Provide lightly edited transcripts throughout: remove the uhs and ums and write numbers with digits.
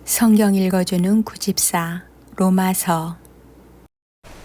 성경 읽어주는 구집사 로마서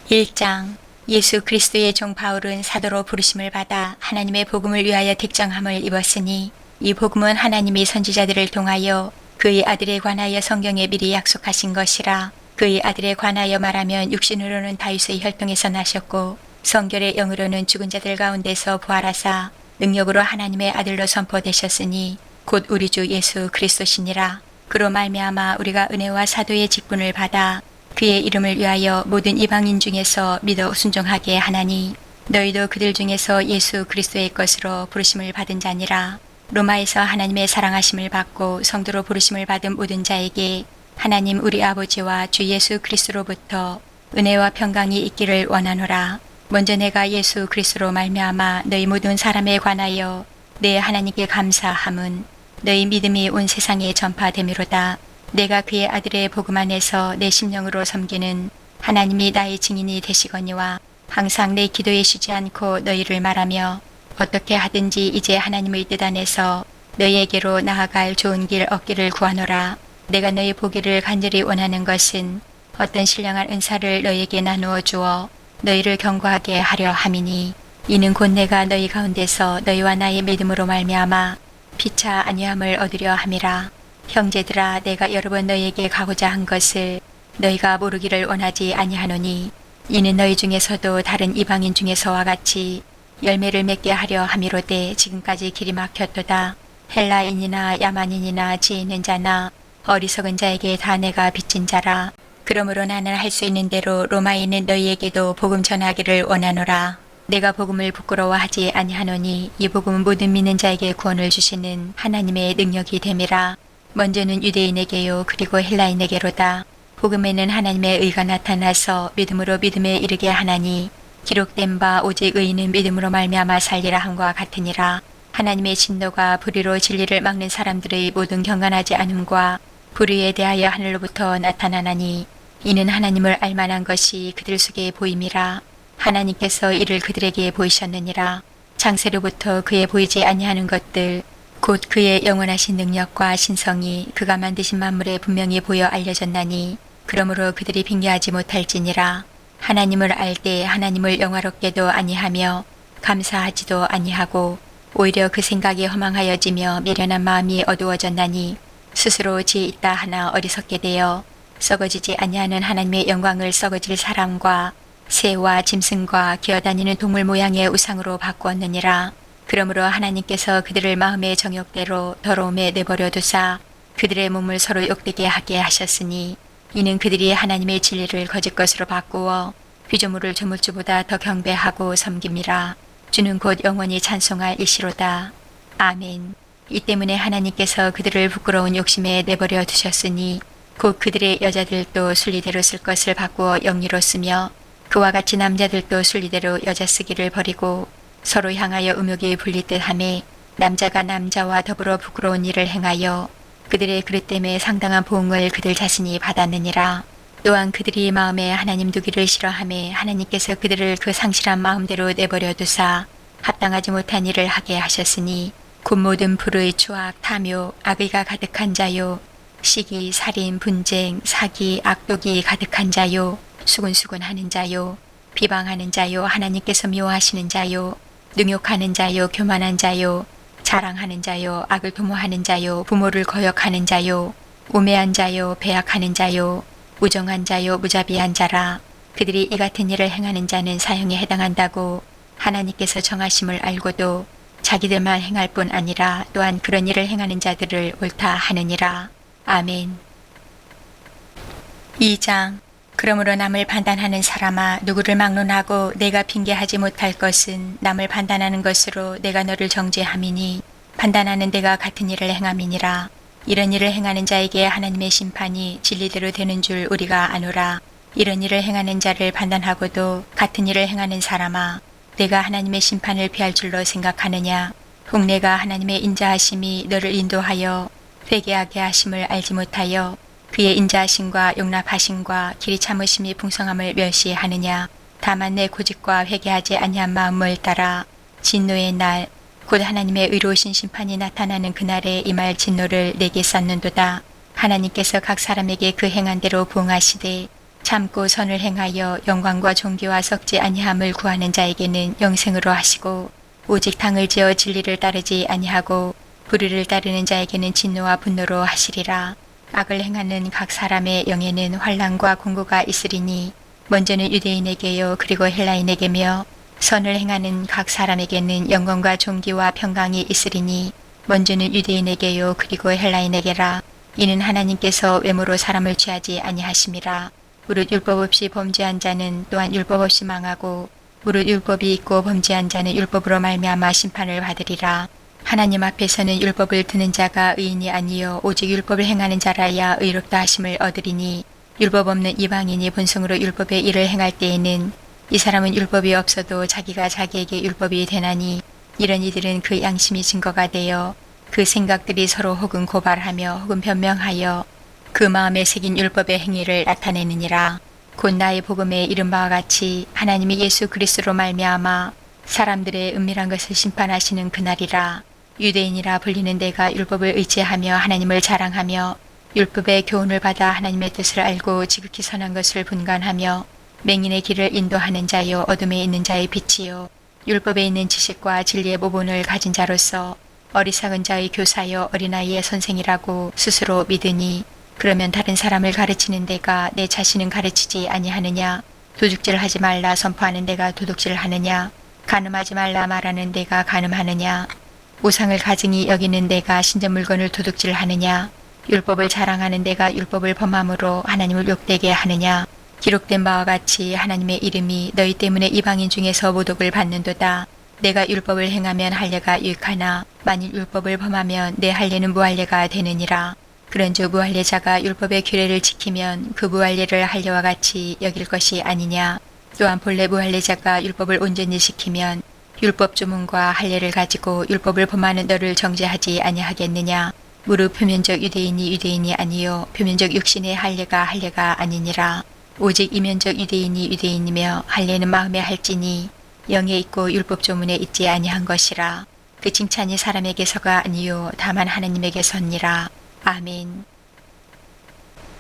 1장. 예수 그리스도의 종 바울은 사도로 부르심을 받아 하나님의 복음을 위하여 택정함을 입었으니 이 복음은 하나님이 선지자들을 통하여 그의 아들에 관하여 성경에 미리 약속하신 것이라. 그의 아들에 관하여 말하면 육신으로는 다윗의 혈통에서 나셨고 성결의 영으로는 죽은 자들 가운데서 부활하사 능력으로 하나님의 아들로 선포되셨으니 곧 우리 주 예수 그리스도시니라. 그로 말미암아 우리가 은혜와 사도의 직분을 받아 그의 이름을 위하여 모든 이방인 중에서 믿어 순종하게 하나니 너희도 그들 중에서 예수 그리스도의 것으로 부르심을 받은 자니라. 로마에서 하나님의 사랑하심을 받고 성도로 부르심을 받은 모든 자에게 하나님 우리 아버지와 주 예수 그리스도로부터 은혜와 평강이 있기를 원하노라. 먼저 내가 예수 그리스도로 말미암아 너희 모든 사람에 관하여 내 하나님께 감사함은 너희 믿음이 온 세상에 전파되미로다. 내가 그의 아들의 복음 안에서 내 심령으로 섬기는 하나님이 나의 증인이 되시거니와 항상 내 기도에 쉬지 않고 너희를 말하며 어떻게 하든지 이제 하나님의 뜻 안에서 너희에게로 나아갈 좋은 길 얻기를 구하노라. 내가 너희 보기를 간절히 원하는 것은 어떤 신령한 은사를 너희에게 나누어 주어 너희를 경고하게 하려 함이니 이는 곧 내가 너희 가운데서 너희와 나의 믿음으로 말미암아 피차 안위함을 얻으려 함이라. 형제들아, 내가 여러 번 너희에게 가고자 한 것을 너희가 모르기를 원하지 아니하노니 이는 너희 중에서도 다른 이방인 중에서와 같이 열매를 맺게 하려 함이로되 지금까지 길이 막혔도다. 헬라인이나 야만인이나 지혜 있는 자나 어리석은 자에게 다 내가 빚진 자라. 그러므로 나는 할 수 있는 대로 로마에 있는 너희에게도 복음 전하기를 원하노라. 내가 복음을 부끄러워하지 아니하노니 이 복음은 모든 믿는 자에게 구원을 주시는 하나님의 능력이 됨이라. 먼저는 유대인에게요 그리고 헬라인에게로다. 복음에는 하나님의 의가 나타나서 믿음으로 믿음에 이르게 하나니 기록된 바 오직 의인은 믿음으로 말미암아 살리라 함과 같으니라. 하나님의 진노가 불의로 진리를 막는 사람들의 모든 경건하지 않음과 불의에 대하여 하늘로부터 나타나나니 이는 하나님을 알만한 것이 그들 속에 보임이라. 하나님께서 이를 그들에게 보이셨느니라. 창세로부터 그에 보이지 아니하는 것들 곧 그의 영원하신 능력과 신성이 그가 만드신 만물에 분명히 보여 알려졌나니 그러므로 그들이 빙계하지 못할지니라. 하나님을 알 때 하나님을 영화롭게도 아니하며 감사하지도 아니하고 오히려 그 생각이 허망하여지며 미련한 마음이 어두워졌나니 스스로 지혜 있다 하나 어리석게 되어 썩어지지 아니하는 하나님의 영광을 썩어질 사람과 새와 짐승과 기어다니는 동물 모양의 우상으로 바꾸었느니라. 그러므로 하나님께서 그들을 마음의 정욕대로 더러움에 내버려 두사 그들의 몸을 서로 욕되게 하게 하셨으니 이는 그들이 하나님의 진리를 거짓 것으로 바꾸어 피조물을 조물주보다 더 경배하고 섬김이라. 주는 곧 영원히 찬송할 이시로다. 아멘. 이 때문에 하나님께서 그들을 부끄러운 욕심에 내버려 두셨으니 곧 그들의 여자들도 순리대로 쓸 것을 바꾸어 영리로 쓰며 그와 같이 남자들도 순리대로 여자 쓰기를 버리고 서로 향하여 음욕이 불리듯 하매 남자가 남자와 더불어 부끄러운 일을 행하여 그들의 그릇 때문에 상당한 보응을 그들 자신이 받았느니라. 또한 그들이 마음에 하나님 두기를 싫어하매 하나님께서 그들을 그 상실한 마음대로 내버려 두사 합당하지 못한 일을 하게 하셨으니 곧 모든 불의 추악 탐욕 악의가 가득한 자요 시기 살인 분쟁 사기 악독이 가득한 자요 수군수군하는 자요 비방하는 자요 하나님께서 미워하시는 자요 능욕하는 자요 교만한 자요 자랑하는 자요 악을 도모하는 자요 부모를 거역하는 자요 우매한 자요 배약하는 자요 무정한 자요 무자비한 자라. 그들이 이 같은 일을 행하는 자는 사형에 해당한다고 하나님께서 정하심을 알고도 자기들만 행할 뿐 아니라 또한 그런 일을 행하는 자들을 옳다 하느니라. 아멘. 2장. 그러므로 남을 판단하는 사람아 누구를 막론하고 내가 핑계하지 못할 것은 남을 판단하는 것으로 내가 너를 정죄함이니 판단하는 내가 같은 일을 행함이니라. 이런 일을 행하는 자에게 하나님의 심판이 진리대로 되는 줄 우리가 아노라. 이런 일을 행하는 자를 판단하고도 같은 일을 행하는 사람아 내가 하나님의 심판을 피할 줄로 생각하느냐. 혹 내가 하나님의 인자하심이 너를 인도하여 회개하게 하심을 알지 못하여 그의 인자하심과 용납하심과 길이 참으심이 풍성함을 멸시하느냐. 다만 내 고집과 회개하지 아니한 마음을 따라 진노의 날 곧 하나님의 의로우신 심판이 나타나는 그날에 임할 진노를 내게 쌓는도다. 하나님께서 각 사람에게 그 행한 대로 부응하시되 참고 선을 행하여 영광과 존귀와 썩지 아니함을 구하는 자에게는 영생으로 하시고 오직 당을 지어 진리를 따르지 아니하고 불의를 따르는 자에게는 진노와 분노로 하시리라. 악을 행하는 각 사람의 영에는 환난과 공고가 있으리니 먼저는 유대인에게요 그리고 헬라인에게며 선을 행하는 각 사람에게는 영광과 존귀와 평강이 있으리니 먼저는 유대인에게요 그리고 헬라인에게라. 이는 하나님께서 외모로 사람을 취하지 아니하심이라. 무릇 율법 없이 범죄한 자는 또한 율법 없이 망하고 무릇 율법이 있고 범죄한 자는 율법으로 말미암아 심판을 받으리라. 하나님 앞에서는 율법을 드는 자가 의인이 아니요 오직 율법을 행하는 자라야 의롭다 하심을 얻으리니 율법 없는 이방인이 본성으로 율법의 일을 행할 때에는 이 사람은 율법이 없어도 자기가 자기에게 율법이 되나니 이런 이들은 그 양심이 증거가 되어 그 생각들이 서로 혹은 고발하며 혹은 변명하여 그 마음에 새긴 율법의 행위를 나타내느니라. 곧 나의 복음에 이른 바와 같이 하나님이 예수 그리스도로 말미암아 사람들의 은밀한 것을 심판하시는 그날이라. 유대인이라 불리는 내가 율법을 의지하며 하나님을 자랑하며 율법의 교훈을 받아 하나님의 뜻을 알고 지극히 선한 것을 분간하며 맹인의 길을 인도하는 자요 어둠에 있는 자의 빛이요 율법에 있는 지식과 진리의 모본을 가진 자로서 어리석은 자의 교사여 어린아이의 선생이라고 스스로 믿으니 그러면 다른 사람을 가르치는 내가 내 자신은 가르치지 아니하느냐? 도둑질하지 말라 선포하는 내가 도둑질하느냐? 간음하지 말라 말하는 내가 간음하느냐? 우상을 가증히 여기는 내가 신전 물건을 도둑질하느냐? 율법을 자랑하는 내가 율법을 범함으로 하나님을 욕되게 하느냐? 기록된 바와 같이 하나님의 이름이 너희 때문에 이방인 중에서 모독을 받는도다. 내가 율법을 행하면 할례가 유익하나 만일 율법을 범하면 내 할례는 무할례가 되느니라. 그런즉 무할례자가 율법의 규례를 지키면 그 무할례를 할례와 같이 여길 것이 아니냐. 또한 본래 무할례자가 율법을 온전히 지키면 율법 주문과 할례를 가지고 율법을 범하는 너를 정죄하지 아니하겠느냐. 무릇 표면적 유대인이 유대인이 아니요 표면적 육신의 할례가 아니니라. 오직 이면적 유대인이 유대인이며 할례는 마음에 할지니 영에 있고 율법 조문에 있지 아니한 것이라. 그 칭찬이 사람에게서가 아니요 다만 하나님에게서니라. 아멘.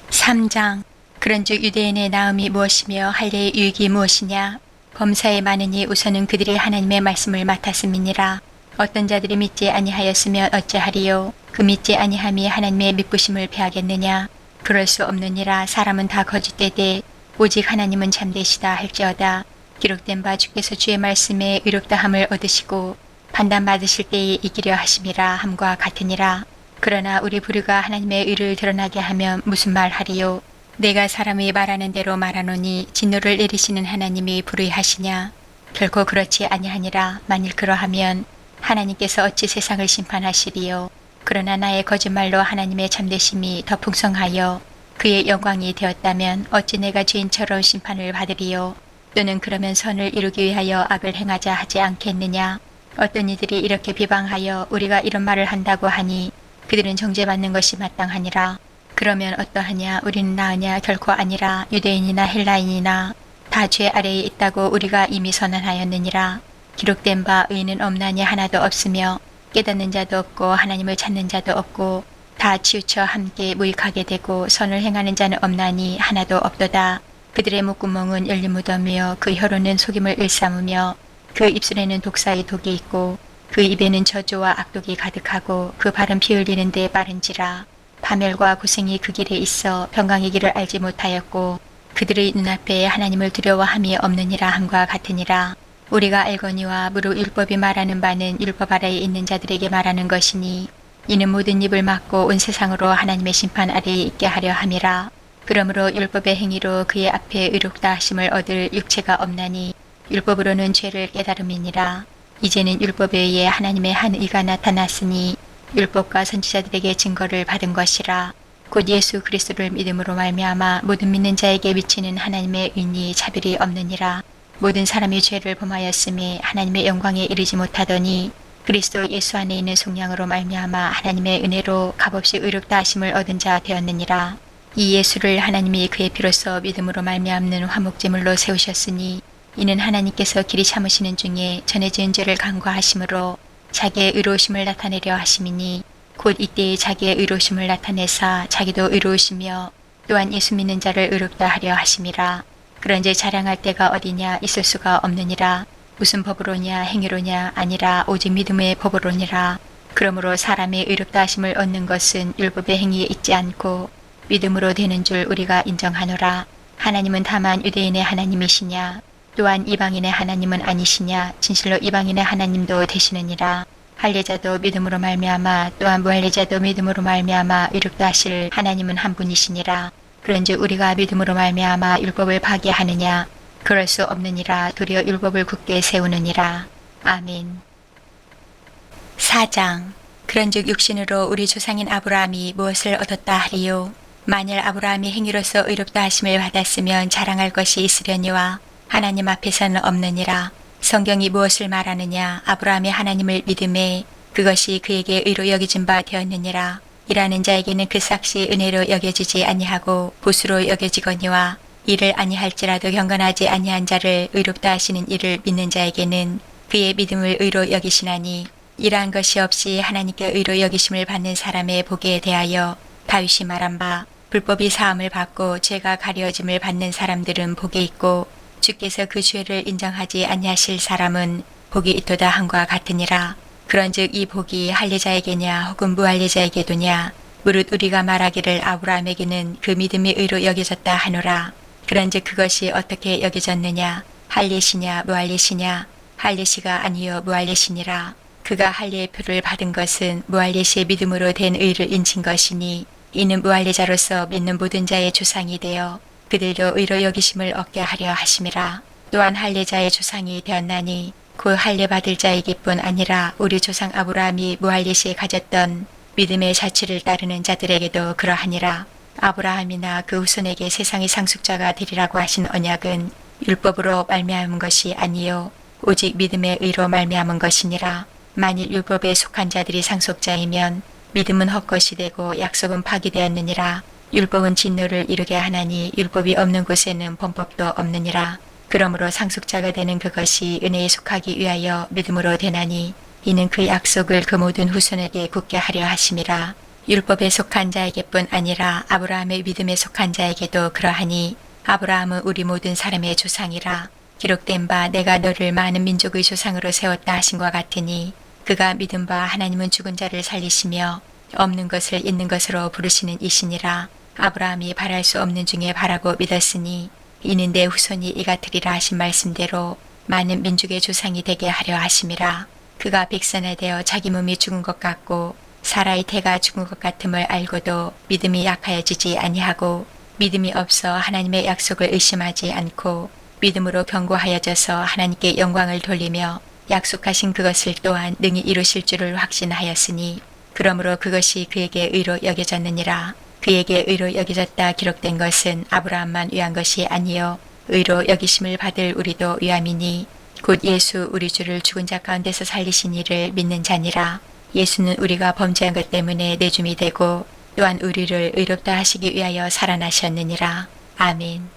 3장. 그런즉 유대인의 나음이 무엇이며 할례의 유익이 무엇이냐. 범사에 많으니 우선은 그들이 하나님의 말씀을 맡았음이니라. 어떤 자들이 믿지 아니하였으면 어찌하리요. 그 믿지 아니함이 하나님의 믿부심을 패하겠느냐. 그럴 수 없느니라. 사람은 다 거짓되되 오직 하나님은 참되시다 할지어다. 기록된 바 주께서 주의 말씀에 의롭다함을 얻으시고 판단받으실 때에 이기려 하심이라 함과 같으니라. 그러나 우리 불의가 하나님의 의를 드러나게 하면 무슨 말하리요. 내가 사람이 말하는 대로 말하노니 진노를 내리시는 하나님이 불의하시냐. 결코 그렇지 아니하니라. 만일 그러하면 하나님께서 어찌 세상을 심판하시리요. 그러나 나의 거짓말로 하나님의 참되심이 더 풍성하여 그의 영광이 되었다면 어찌 내가 죄인처럼 심판을 받으리요. 또는 그러면 선을 이루기 위하여 악을 행하자 하지 않겠느냐. 어떤 이들이 이렇게 비방하여 우리가 이런 말을 한다고 하니 그들은 정죄받는 것이 마땅하니라. 그러면 어떠하냐. 우리는 나으냐. 결코 아니라. 유대인이나 헬라인이나 다 죄 아래에 있다고 우리가 이미 선언하였느니라. 기록된 바 의인은 없나니 하나도 없으며 깨닫는 자도 없고 하나님을 찾는 자도 없고 다 치우쳐 함께 무익하게 되고 선을 행하는 자는 없나니 하나도 없도다. 그들의 목구멍은 열린 무덤이요 그 혀로는 속임을 일삼으며 그 입술에는 독사의 독이 있고 그 입에는 저주와 악독이 가득하고 그 발은 피 흘리는 데 빠른지라. 파멸과 고생이 그 길에 있어 평강의 길을 알지 못하였고 그들의 눈앞에 하나님을 두려워함이 없느니라 함과 같으니라. 우리가 알거니와 무릇 율법이 말하는 바는 율법 아래에 있는 자들에게 말하는 것이니 이는 모든 입을 막고 온 세상으로 하나님의 심판 아래에 있게 하려 함이라. 그러므로 율법의 행위로 그의 앞에 의롭다 하심을 얻을 육체가 없나니 율법으로는 죄를 깨달음이니라. 이제는 율법에 의해 하나님의 한 의가 나타났으니 율법과 선지자들에게 증거를 받은 것이라. 곧 예수 그리스도를 믿음으로 말미암아 모든 믿는 자에게 미치는 하나님의 의니 차별이 없느니라. 모든 사람이 죄를 범하였음에 하나님의 영광에 이르지 못하더니 그리스도 예수 안에 있는 속량으로 말미암아 하나님의 은혜로 값없이 의롭다 하심을 얻은 자 되었느니라. 이 예수를 하나님이 그의 피로써 믿음으로 말미암는 화목제물로 세우셨으니 이는 하나님께서 길이 참으시는 중에 전에 지은 죄를 간과하심으로 자기의 의로우심을 나타내려 하심이니 곧 이때에 자기의 의로심을 나타내사 자기도 의로우시며 또한 예수 믿는 자를 의롭다 하려 하심이라. 그런즉 자랑할 때가 어디냐 있을 수가 없느니라. 무슨 법으로냐 행위로냐 아니라 오직 믿음의 법으로니라. 그러므로 사람의 의롭다 하심을 얻는 것은 율법의 행위에 있지 않고 믿음으로 되는 줄 우리가 인정하노라. 하나님은 다만 유대인의 하나님이시냐 또한 이방인의 하나님은 아니시냐. 진실로 이방인의 하나님도 되시느니라. 할례자도 믿음으로 말미암아 또한 무할례자도 믿음으로 말미암아 의롭다 하실 하나님은 한 분이시니라. 그런즉 우리가 믿음으로 말미암아 율법을 파기하느냐 그럴 수 없느니라. 도리어 율법을 굳게 세우느니라. 아멘. 4장. 그런즉 육신으로 우리 조상인 아브라함이 무엇을 얻었다 하리요. 만일 아브라함이 행위로서 의롭다 하심을 받았으면 자랑할 것이 있으려니와 하나님 앞에서는 없느니라. 성경이 무엇을 말하느냐. 아브라함이 하나님을 믿음에 그것이 그에게 의로 여겨진 바 되었느니라. 일하는 자에게는 그 삭시 은혜로 여겨지지 아니하고 봇으로 여겨지거니와 이를 아니할지라도 경건하지 아니한 자를 의롭다 하시는 이를 믿는 자에게는 그의 믿음을 의로 여기시나니 이러한 것이 없이 하나님께 의로 여기심을 받는 사람의 복에 대하여 다윗이 말한 바 불법이 사함을 받고 죄가 가려짐을 받는 사람들은 복이 있고 주께서 그 죄를 인정하지 아니하실 사람은 복이 있도다 함과 같으니라. 그런즉 이 복이 할례자에게냐 혹은 무할례자에게도냐 무릇 우리가 말하기를 아브라함에게는 그 믿음이 의로 여겨졌다 하노라. 그런즉 그것이 어떻게 여겨졌느냐. 할례시냐 무할례시냐. 할례시가 아니요 무할례시니라. 그가 할례의 표를 받은 것은 무할례시의 믿음으로 된 의를 인친 것이니 이는 무할례자로서 믿는 모든 자의 조상이 되어 그들도 의로 여기심을 얻게 하려 하심이라. 또한 할례자의 조상이 되었나니 그 할례 받을 자이기 뿐 아니라 우리 조상 아브라함이 무할례시에 가졌던 믿음의 자취를 따르는 자들에게도 그러하니라. 아브라함이나 그 후손에게 세상의 상속자가 되리라고 하신 언약은 율법으로 말미암은 것이 아니요 오직 믿음의 의로 말미암은 것이니라. 만일 율법에 속한 자들이 상속자이면 믿음은 헛것이 되고 약속은 파기되었느니라. 율법은 진노를 이루게 하나니 율법이 없는 곳에는 범법도 없느니라. 그러므로 상속자가 되는 그것이 은혜에 속하기 위하여 믿음으로 되나니 이는 그 약속을 그 모든 후손에게 굳게 하려 하심이라. 율법에 속한 자에게뿐 아니라 아브라함의 믿음에 속한 자에게도 그러하니 아브라함은 우리 모든 사람의 조상이라. 기록된 바 내가 너를 많은 민족의 조상으로 세웠다 하신 것 같으니 그가 믿은 바 하나님은 죽은 자를 살리시며 없는 것을 있는 것으로 부르시는 이시니라. 아브라함이 바랄 수 없는 중에 바라고 믿었으니 이는 내 후손이 이같으리라 하신 말씀대로 많은 민족의 조상이 되게 하려 하심이라. 그가 백선에 대어 자기 몸이 죽은 것 같고 사라의 태가 죽은 것 같음을 알고도 믿음이 약하여지지 아니하고 믿음이 없어 하나님의 약속을 의심하지 않고 믿음으로 견고하여져서 하나님께 영광을 돌리며 약속하신 그것을 또한 능히 이루실 줄을 확신하였으니 그러므로 그것이 그에게 의로 여겨졌느니라. 그에게 의로 여겨졌다 기록된 것은 아브라함만 위한 것이 아니요 의로 여기심을 받을 우리도 위함이니 곧 예수 우리 주를 죽은 자 가운데서 살리신 이를 믿는 자니라. 예수는 우리가 범죄한 것 때문에 내줌이 되고 또한 우리를 의롭다 하시기 위하여 살아나셨느니라. 아멘.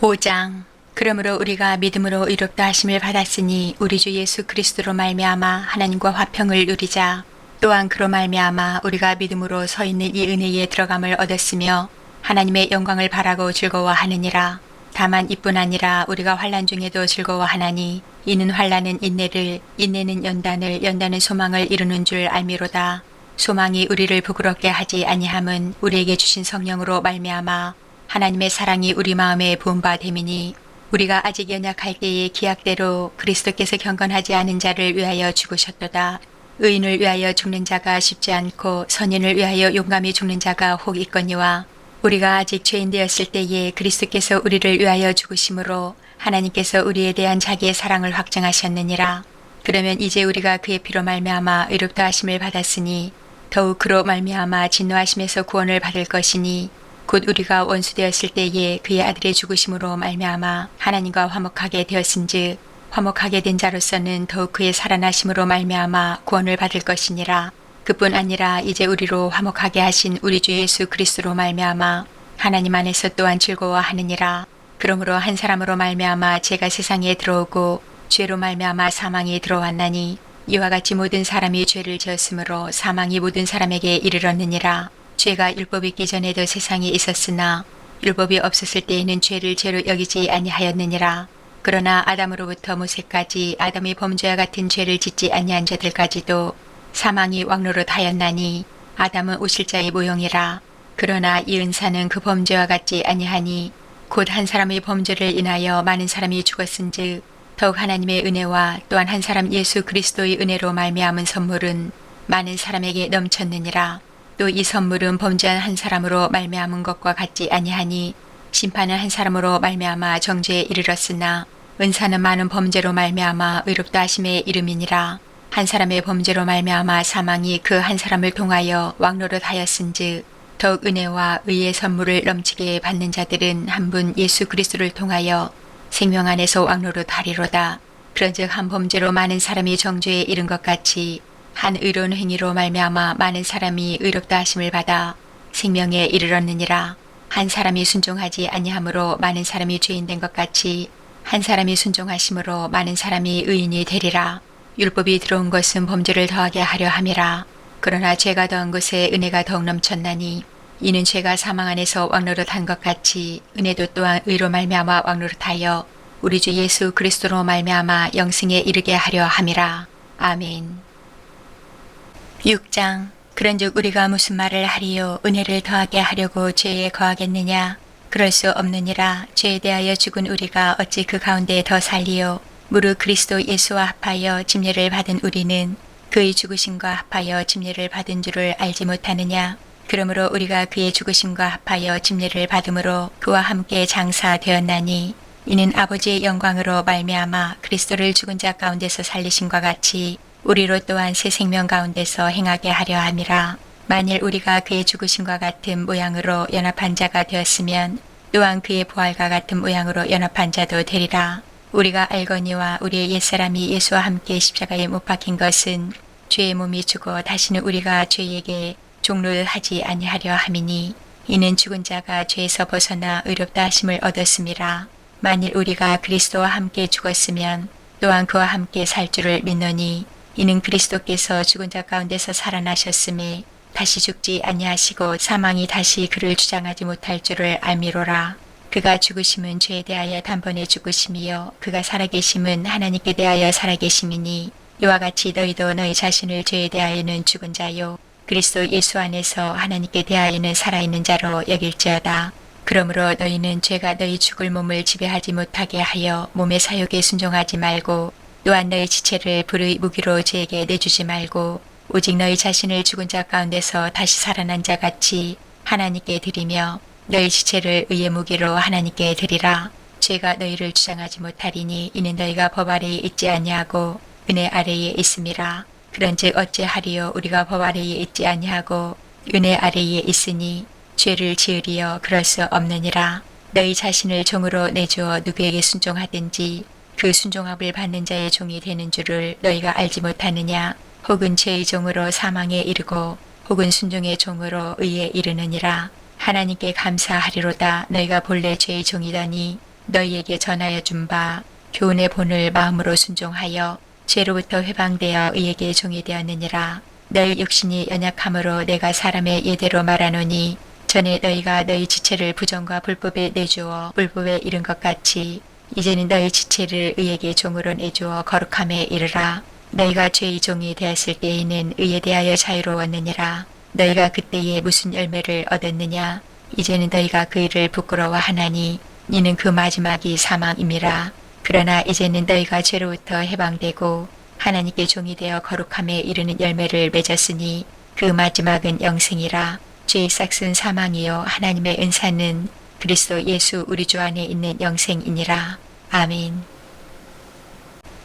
5장. 그러므로 우리가 믿음으로 의롭다 하심을 받았으니 우리 주 예수 그리스도로 말미암아 하나님과 화평을 누리자. 또한 그로 말미암아 우리가 믿음으로 서 있는 이 은혜에 들어감을 얻었으며 하나님의 영광을 바라고 즐거워하느니라. 다만 이뿐 아니라 우리가 환난 중에도 즐거워하나니 이는 환난은 인내를, 인내는 연단을, 연단은 소망을 이루는 줄 알미로다. 소망이 우리를 부끄럽게 하지 아니함은 우리에게 주신 성령으로 말미암아 하나님의 사랑이 우리 마음에 부은 바 됨이니 우리가 아직 연약할 때의 기약대로 그리스도께서 경건하지 않은 자를 위하여 죽으셨도다. 의인을 위하여 죽는 자가 쉽지 않고 선인을 위하여 용감히 죽는 자가 혹 있거니와 우리가 아직 죄인 되었을 때에 그리스도께서 우리를 위하여 죽으심으로 하나님께서 우리에 대한 자기의 사랑을 확증하셨느니라. 그러면 이제 우리가 그의 피로 말미암아 의롭다 하심을 받았으니 더욱 그로 말미암아 진노하심에서 구원을 받을 것이니 곧 우리가 원수 되었을 때에 그의 아들의 죽으심으로 말미암아 하나님과 화목하게 되었은즉 화목하게 된 자로서는 더욱 그의 살아나심으로 말미암아 구원을 받을 것이니라. 그뿐 아니라 이제 우리로 화목하게 하신 우리 주 예수 그리스도로 말미암아 하나님 안에서 또한 즐거워하느니라. 그러므로 한 사람으로 말미암아 죄가 세상에 들어오고 죄로 말미암아 사망이 들어왔나니 이와 같이 모든 사람이 죄를 지었으므로 사망이 모든 사람에게 이르렀느니라. 죄가 율법이 있기 전에도 세상에 있었으나 율법이 없었을 때에는 죄를 죄로 여기지 아니하였느니라. 그러나 아담으로부터 모세까지 아담이 범죄와 같은 죄를 짓지 아니한 자들까지도 사망이 왕노릇하였나니 아담은 우실자의 모형이라. 그러나 이 은사는 그 범죄와 같지 아니하니 곧 한 사람의 범죄를 인하여 많은 사람이 죽었은즉 더욱 하나님의 은혜와 또한 한 사람 예수 그리스도의 은혜로 말미암은 선물은 많은 사람에게 넘쳤느니라. 또 이 선물은 범죄한 한 사람으로 말미암은 것과 같지 아니하니 심판은 한 사람으로 말미암아 정죄에 이르렀으나 은사는 많은 범죄로 말미암아 의롭다 하심의 이름이니라. 한 사람의 범죄로 말미암아 사망이 그 한 사람을 통하여 왕노릇하였은즉 더욱 은혜와 의의 선물을 넘치게 받는 자들은 한 분 예수 그리스도를 통하여 생명 안에서 왕노릇하리로다. 그런즉 한 범죄로 많은 사람이 정죄에 이른 것 같이 한 의로운 행위로 말미암아 많은 사람이 의롭다 하심을 받아 생명에 이르렀느니라. 한 사람이 순종하지 아니함으로 많은 사람이 죄인 된 것 같이 한 사람이 순종하심으로 많은 사람이 의인이 되리라. 율법이 들어온 것은 범죄를 더하게 하려 함이라. 그러나 죄가 더한 것에 은혜가 더욱 넘쳤나니 이는 죄가 사망 안에서 왕노릇한 것 같이 은혜도 또한 의로 말미암아 왕노릇하여 우리 주 예수 그리스도로 말미암아 영생에 이르게 하려 함이라. 아멘. 6장. 그런즉 우리가 무슨 말을 하리요? 은혜를 더하게 하려고 죄에 거하겠느냐? 그럴 수 없느니라. 죄에 대하여 죽은 우리가 어찌 그 가운데 더 살리요? 무릇 그리스도 예수와 합하여 침례를 받은 우리는 그의 죽으심과 합하여 침례를 받은 줄을 알지 못하느냐? 그러므로 우리가 그의 죽으심과 합하여 침례를 받음으로 그와 함께 장사되었나니 이는 아버지의 영광으로 말미암아 그리스도를 죽은 자 가운데서 살리심과 같이 우리로 또한 새 생명 가운데서 행하게 하려 함이라. 만일 우리가 그의 죽으심과 같은 모양으로 연합한 자가 되었으면 또한 그의 부활과 같은 모양으로 연합한 자도 되리라. 우리가 알거니와 우리의 옛사람이 예수와 함께 십자가에 못 박힌 것은 죄의 몸이 죽어 다시는 우리가 죄에게 종로를 하지 아니하려 함이니 이는 죽은 자가 죄에서 벗어나 의롭다 하심을 얻었음이라. 만일 우리가 그리스도와 함께 죽었으면 또한 그와 함께 살 줄을 믿노니 이는 그리스도께서 죽은 자 가운데서 살아나셨음에 다시 죽지 아니하시고 사망이 다시 그를 주장하지 못할 줄을 알미로라. 그가 죽으심은 죄에 대하여 단번에 죽으심이요 그가 살아계심은 하나님께 대하여 살아계심이니 이와 같이 너희도 너희 자신을 죄에 대하여는 죽은 자요 그리스도 예수 안에서 하나님께 대하여는 살아있는 자로 여길지어다. 그러므로 너희는 죄가 너희 죽을 몸을 지배하지 못하게 하여 몸의 사욕에 순종하지 말고 또한 너희 지체를 불의 무기로 죄에게 내주지 말고 오직 너희 자신을 죽은 자 가운데서 다시 살아난 자 같이 하나님께 드리며 너희 지체를 의의 무기로 하나님께 드리라. 죄가 너희를 주장하지 못하리니 이는 너희가 법 아래에 있지 아니하고 은혜 아래에 있음이라. 그런즉 어찌하리요? 우리가 법 아래에 있지 아니하고 은혜 아래에 있으니 죄를 지으리여 그럴 수 없느니라. 너희 자신을 종으로 내주어 누구에게 순종하든지 그 순종함을 받는 자의 종이 되는 줄을 너희가 알지 못하느냐? 혹은 죄의 종으로 사망에 이르고 혹은 순종의 종으로 의에 이르느니라. 하나님께 감사하리로다. 너희가 본래 죄의 종이더니 너희에게 전하여 준 바 교훈의 본을 마음으로 순종하여 죄로부터 회방되어 의에게 종이 되었느니라. 너희 육신이 연약함으로 내가 사람의 예대로 말하노니 전에 너희가 너희 지체를 부정과 불법에 내주어 불법에 이른 것 같이 이제는 너희 지체를 의에게 종으로 내주어 거룩함에 이르라. 너희가 죄의 종이 되었을 때에는 의에 대하여 자유로웠느니라. 너희가 그때에 무슨 열매를 얻었느냐? 이제는 너희가 그 일을 부끄러워하나니 이는 그 마지막이 사망임이라. 그러나 이제는 너희가 죄로부터 해방되고 하나님께 종이 되어 거룩함에 이르는 열매를 맺었으니 그 마지막은 영생이라. 죄의 싹은 사망이요 하나님의 은사는 그리스도 예수 우리 주 안에 있는 영생이니라. 아멘.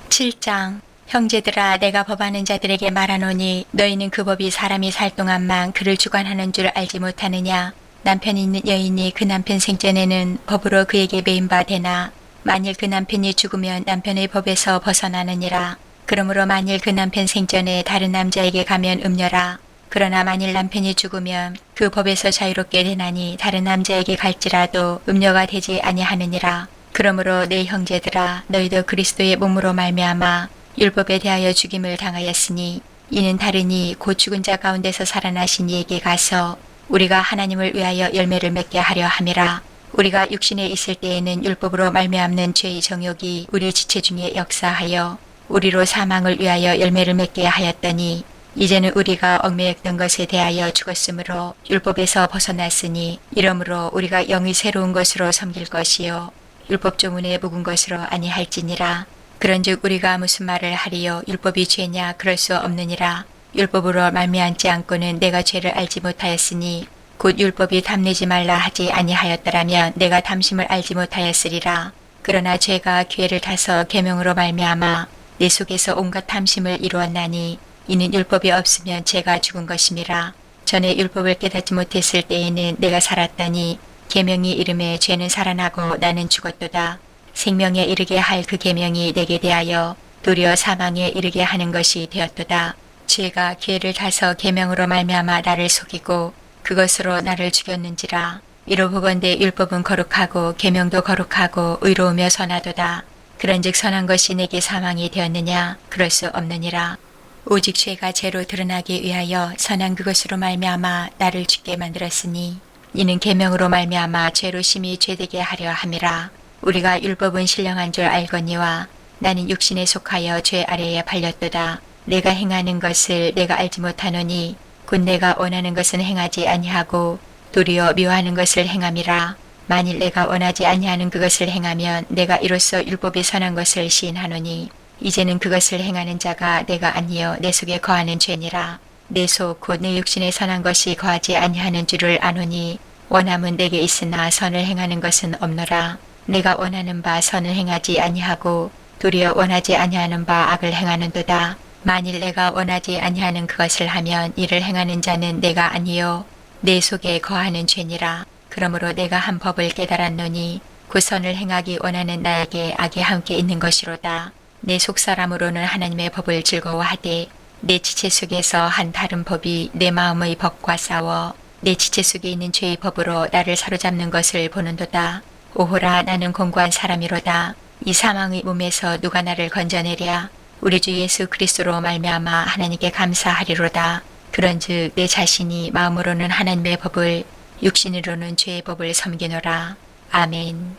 7장. 형제들아 내가 법하는 자들에게 말하노니 너희는 그 법이 사람이 살 동안만 그를 주관하는 줄 알지 못하느냐. 남편이 있는 여인이 그 남편 생전에는 법으로 그에게 매인 바 되나 만일 그 남편이 죽으면 남편의 법에서 벗어나느니라. 그러므로 만일 그 남편 생전에 다른 남자에게 가면 음녀라. 그러나 만일 남편이 죽으면 그 법에서 자유롭게 되나니 다른 남자에게 갈지라도 음녀가 되지 아니하느니라. 그러므로 내 형제들아 너희도 그리스도의 몸으로 말미암아 율법에 대하여 죽임을 당하였으니 이는 다르니 곧 죽은 자 가운데서 살아나신 이에게 가서 우리가 하나님을 위하여 열매를 맺게 하려 함이라. 우리가 육신에 있을 때에는 율법으로 말미암는 죄의 정욕이 우리 지체 중에 역사하여 우리로 사망을 위하여 열매를 맺게 하였더니 이제는 우리가 얽매였던 것에 대하여 죽었으므로 율법에서 벗어났으니 이러므로 우리가 영이 새로운 것으로 섬길 것이요 율법 조문에 묵은 것으로 아니할지니라. 그런즉 우리가 무슨 말을 하리요? 율법이 죄냐? 그럴 수 없느니라. 율법으로 말미암지 않고는 내가 죄를 알지 못하였으니 곧 율법이 탐내지 말라 하지 아니하였더라면 내가 탐심을 알지 못하였으리라. 그러나 죄가 기회를 타서 계명으로 말미암아 내 속에서 온갖 탐심을 이루었나니 이는 율법이 없으면 죄가 죽은 것임이라. 전에 율법을 깨닫지 못했을 때에는 내가 살았더니 계명이 이름에 죄는 살아나고 나는 죽었도다. 생명에 이르게 할 그 계명이 내게 대하여 도리어 사망에 이르게 하는 것이 되었도다. 죄가 기회를 타서 계명으로 말미암아 나를 속이고 그것으로 나를 죽였는지라. 이로 보건대 율법은 거룩하고 계명도 거룩하고 의로우며 선하도다. 그런즉 선한 것이 내게 사망이 되었느냐? 그럴 수 없느니라. 오직 죄가 죄로 드러나기 위하여 선한 그것으로 말미암아 나를 죽게 만들었으니 이는 계명으로 말미암아 죄로 심히 죄되게 하려 함이라. 우리가 율법은 신령한 줄 알거니와 나는 육신에 속하여 죄 아래에 팔렸도다. 내가 행하는 것을 내가 알지 못하노니 곧 내가 원하는 것은 행하지 아니하고 도리어 미워하는 것을 행함이라. 만일 내가 원하지 아니하는 그것을 행하면 내가 이로써 율법이 선한 것을 시인하노니 이제는 그것을 행하는 자가 내가 아니요 내 속에 거하는 죄니라. 내 속 곧 내 육신에 선한 것이 거하지 아니하는 줄을 아노니 원함은 내게 있으나 선을 행하는 것은 없노라. 내가 원하는 바 선을 행하지 아니하고 도리어 원하지 아니하는 바 악을 행하는도다. 만일 내가 원하지 아니하는 그것을 하면 이를 행하는 자는 내가 아니요 내 속에 거하는 죄니라. 그러므로 내가 한 법을 깨달았노니 그 선을 행하기 원하는 나에게 악이 함께 있는 것이로다. 내 속사람으로는 하나님의 법을 즐거워하되 내 지체 속에서 한 다른 법이 내 마음의 법과 싸워 내 지체 속에 있는 죄의 법으로 나를 사로잡는 것을 보는도다. 오호라 나는 공고한 사람이로다. 이 사망의 몸에서 누가 나를 건져내랴. 우리 주 예수 그리스도로 말미암아 하나님께 감사하리로다. 그런즉 내 자신이 마음으로는 하나님의 법을 육신으로는 죄의 법을 섬기노라. 아멘.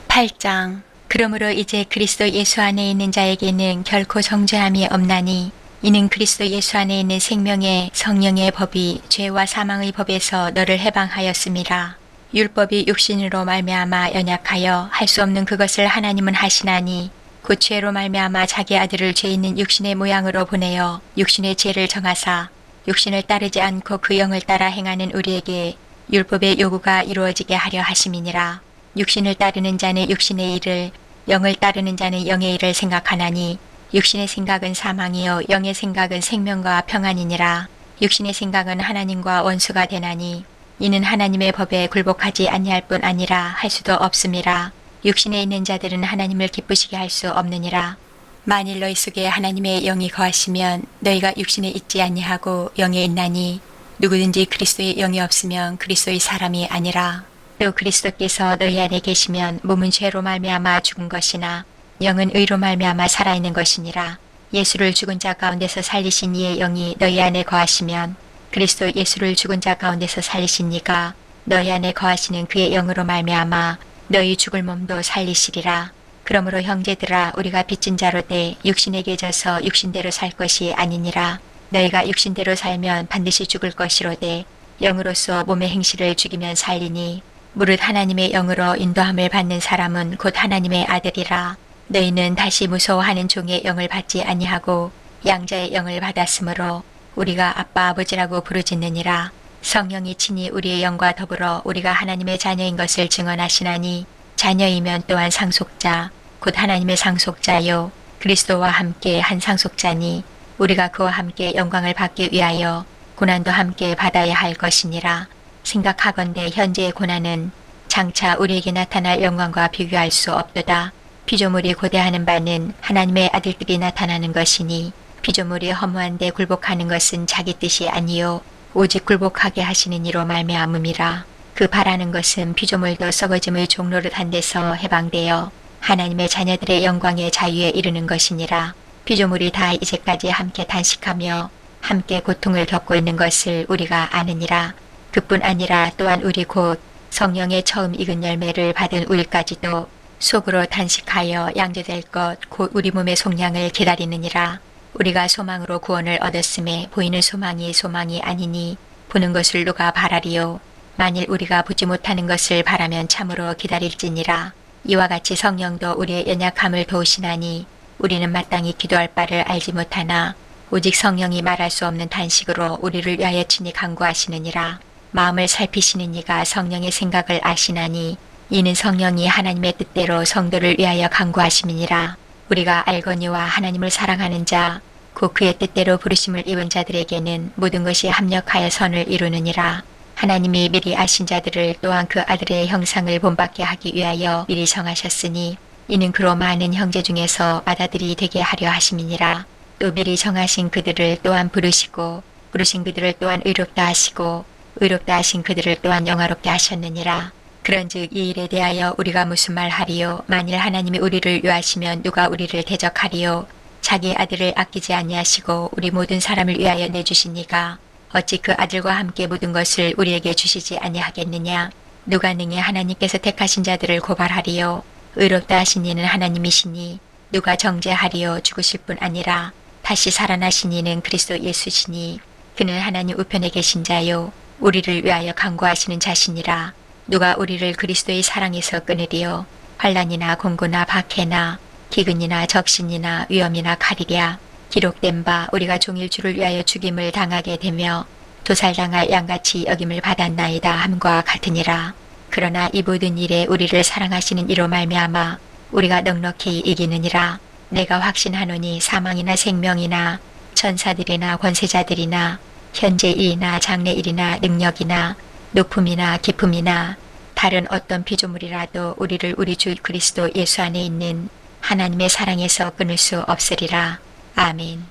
8장. 그러므로 이제 그리스도 예수 안에 있는 자에게는 결코 정죄함이 없나니 이는 그리스도 예수 안에 있는 생명의 성령의 법이 죄와 사망의 법에서 너를 해방하였음이라. 율법이 육신으로 말미암아 연약하여 할 수 없는 그것을 하나님은 하시나니 그 죄로 말미암아 자기 아들을 죄 있는 육신의 모양으로 보내어 육신의 죄를 정하사 육신을 따르지 않고 그 영을 따라 행하는 우리에게 율법의 요구가 이루어지게 하려 하심이니라. 육신을 따르는 자는 육신의 일을 영을 따르는 자는 영의 일을 생각하나니 육신의 생각은 사망이요 영의 생각은 생명과 평안이니라. 육신의 생각은 하나님과 원수가 되나니 이는 하나님의 법에 굴복하지 아니할 뿐 아니라 할 수도 없음이라. 육신에 있는 자들은 하나님을 기쁘시게 할 수 없느니라. 만일 너희 속에 하나님의 영이 거하시면 너희가 육신에 있지 아니하고 영에 있나니 누구든지 그리스도의 영이 없으면 그리스도의 사람이 아니라. 또 그리스도께서 너희 안에 계시면 몸은 죄로 말미암아 죽은 것이나 영은 의로 말미암아 살아있는 것이니라. 예수를 죽은 자 가운데서 살리신 이의 영이 너희 안에 거하시면 그리스도 예수를 죽은 자 가운데서 살리신 이가 너희 안에 거하시는 그의 영으로 말미암아 너희 죽을 몸도 살리시리라. 그러므로 형제들아 우리가 빚진 자로 돼 육신에게 져서 육신대로 살 것이 아니니라. 너희가 육신대로 살면 반드시 죽을 것이로되 영으로서 몸의 행실을 죽이면 살리니 무릇 하나님의 영으로 인도함을 받는 사람은 곧 하나님의 아들이라. 너희는 다시 무서워하는 종의 영을 받지 아니하고 양자의 영을 받았으므로 우리가 아빠 아버지라고 부르짖느니라. 성령이 친히 우리의 영과 더불어 우리가 하나님의 자녀인 것을 증언하시나니 자녀이면 또한 상속자 곧 하나님의 상속자요 그리스도와 함께 한 상속자니 우리가 그와 함께 영광을 받기 위하여 고난도 함께 받아야 할 것이니라. 생각하건대 현재의 고난은 장차 우리에게 나타날 영광과 비교할 수 없도다. 피조물이 고대하는 바는 하나님의 아들들이 나타나는 것이니 피조물이 허무한데 굴복하는 것은 자기 뜻이 아니요 오직 굴복하게 하시는 이로 말미암음이라. 그 바라는 것은 피조물도 썩어짐의 종로를 한 데서 해방되어 하나님의 자녀들의 영광의 자유에 이르는 것이니라. 피조물이 다 이제까지 함께 단식하며 함께 고통을 겪고 있는 것을 우리가 아느니라. 그뿐 아니라 또한 우리 곧 성령의 처음 익은 열매를 받은 우리까지도 속으로 단식하여 양조될 것 곧 우리 몸의 속량을 기다리느니라. 우리가 소망으로 구원을 얻었음에 보이는 소망이 소망이 아니니 보는 것을 누가 바라리요. 만일 우리가 보지 못하는 것을 바라면 참으로 기다릴지니라. 이와 같이 성령도 우리의 연약함을 도우시나니 우리는 마땅히 기도할 바를 알지 못하나 오직 성령이 말할 수 없는 단식으로 우리를 위하여 친히 간구하시느니라. 마음을 살피시는 이가 성령의 생각을 아시나니 이는 성령이 하나님의 뜻대로 성도를 위하여 간구하심이니라. 우리가 알거니와 하나님을 사랑하는 자 곧 그의 뜻대로 부르심을 입은 자들에게는 모든 것이 합력하여 선을 이루느니라. 하나님이 미리 아신 자들을 또한 그 아들의 형상을 본받게 하기 위하여 미리 정하셨으니 이는 그로 많은 형제 중에서 아다들이 되게 하려 하심이니라. 또 미리 정하신 그들을 또한 부르시고 부르신 그들을 또한 의롭다 하시고 의롭다 하신 그들을 또한 영화롭게 하셨느니라. 그런즉 이 일에 대하여 우리가 무슨 말하리요? 만일 하나님이 우리를 위하시면 누가 우리를 대적하리요? 자기 아들을 아끼지 아니하시고 우리 모든 사람을 위하여 내주신 이가 어찌 그 아들과 함께 모든 것을 우리에게 주시지 아니하겠느냐? 누가 능히 하나님께서 택하신 자들을 고발하리요? 의롭다 하신 이는 하나님이시니 누가 정죄하리요? 죽으실 뿐 아니라 다시 살아나신 이는 그리스도 예수시니 그는 하나님 우편에 계신 자요 우리를 위하여 간구하시는 자시니라. 누가 우리를 그리스도의 사랑에서 끊으리요? 환난이나 공고나 박해나 기근이나 적신이나 위험이나 칼이랴. 기록된 바 우리가 종일 주를 위하여 죽임을 당하게 되며 도살당할 양같이 여김을 받았나이다 함과 같으니라. 그러나 이 모든 일에 우리를 사랑하시는 이로 말미암아 우리가 넉넉히 이기느니라. 내가 확신하노니 사망이나 생명이나 천사들이나 권세자들이나 현재일이나 장래일이나 능력이나 높음이나 깊음이나 다른 어떤 피조물이라도 우리를 우리 주 그리스도 예수 안에 있는 하나님의 사랑에서 끊을 수 없으리라. 아멘.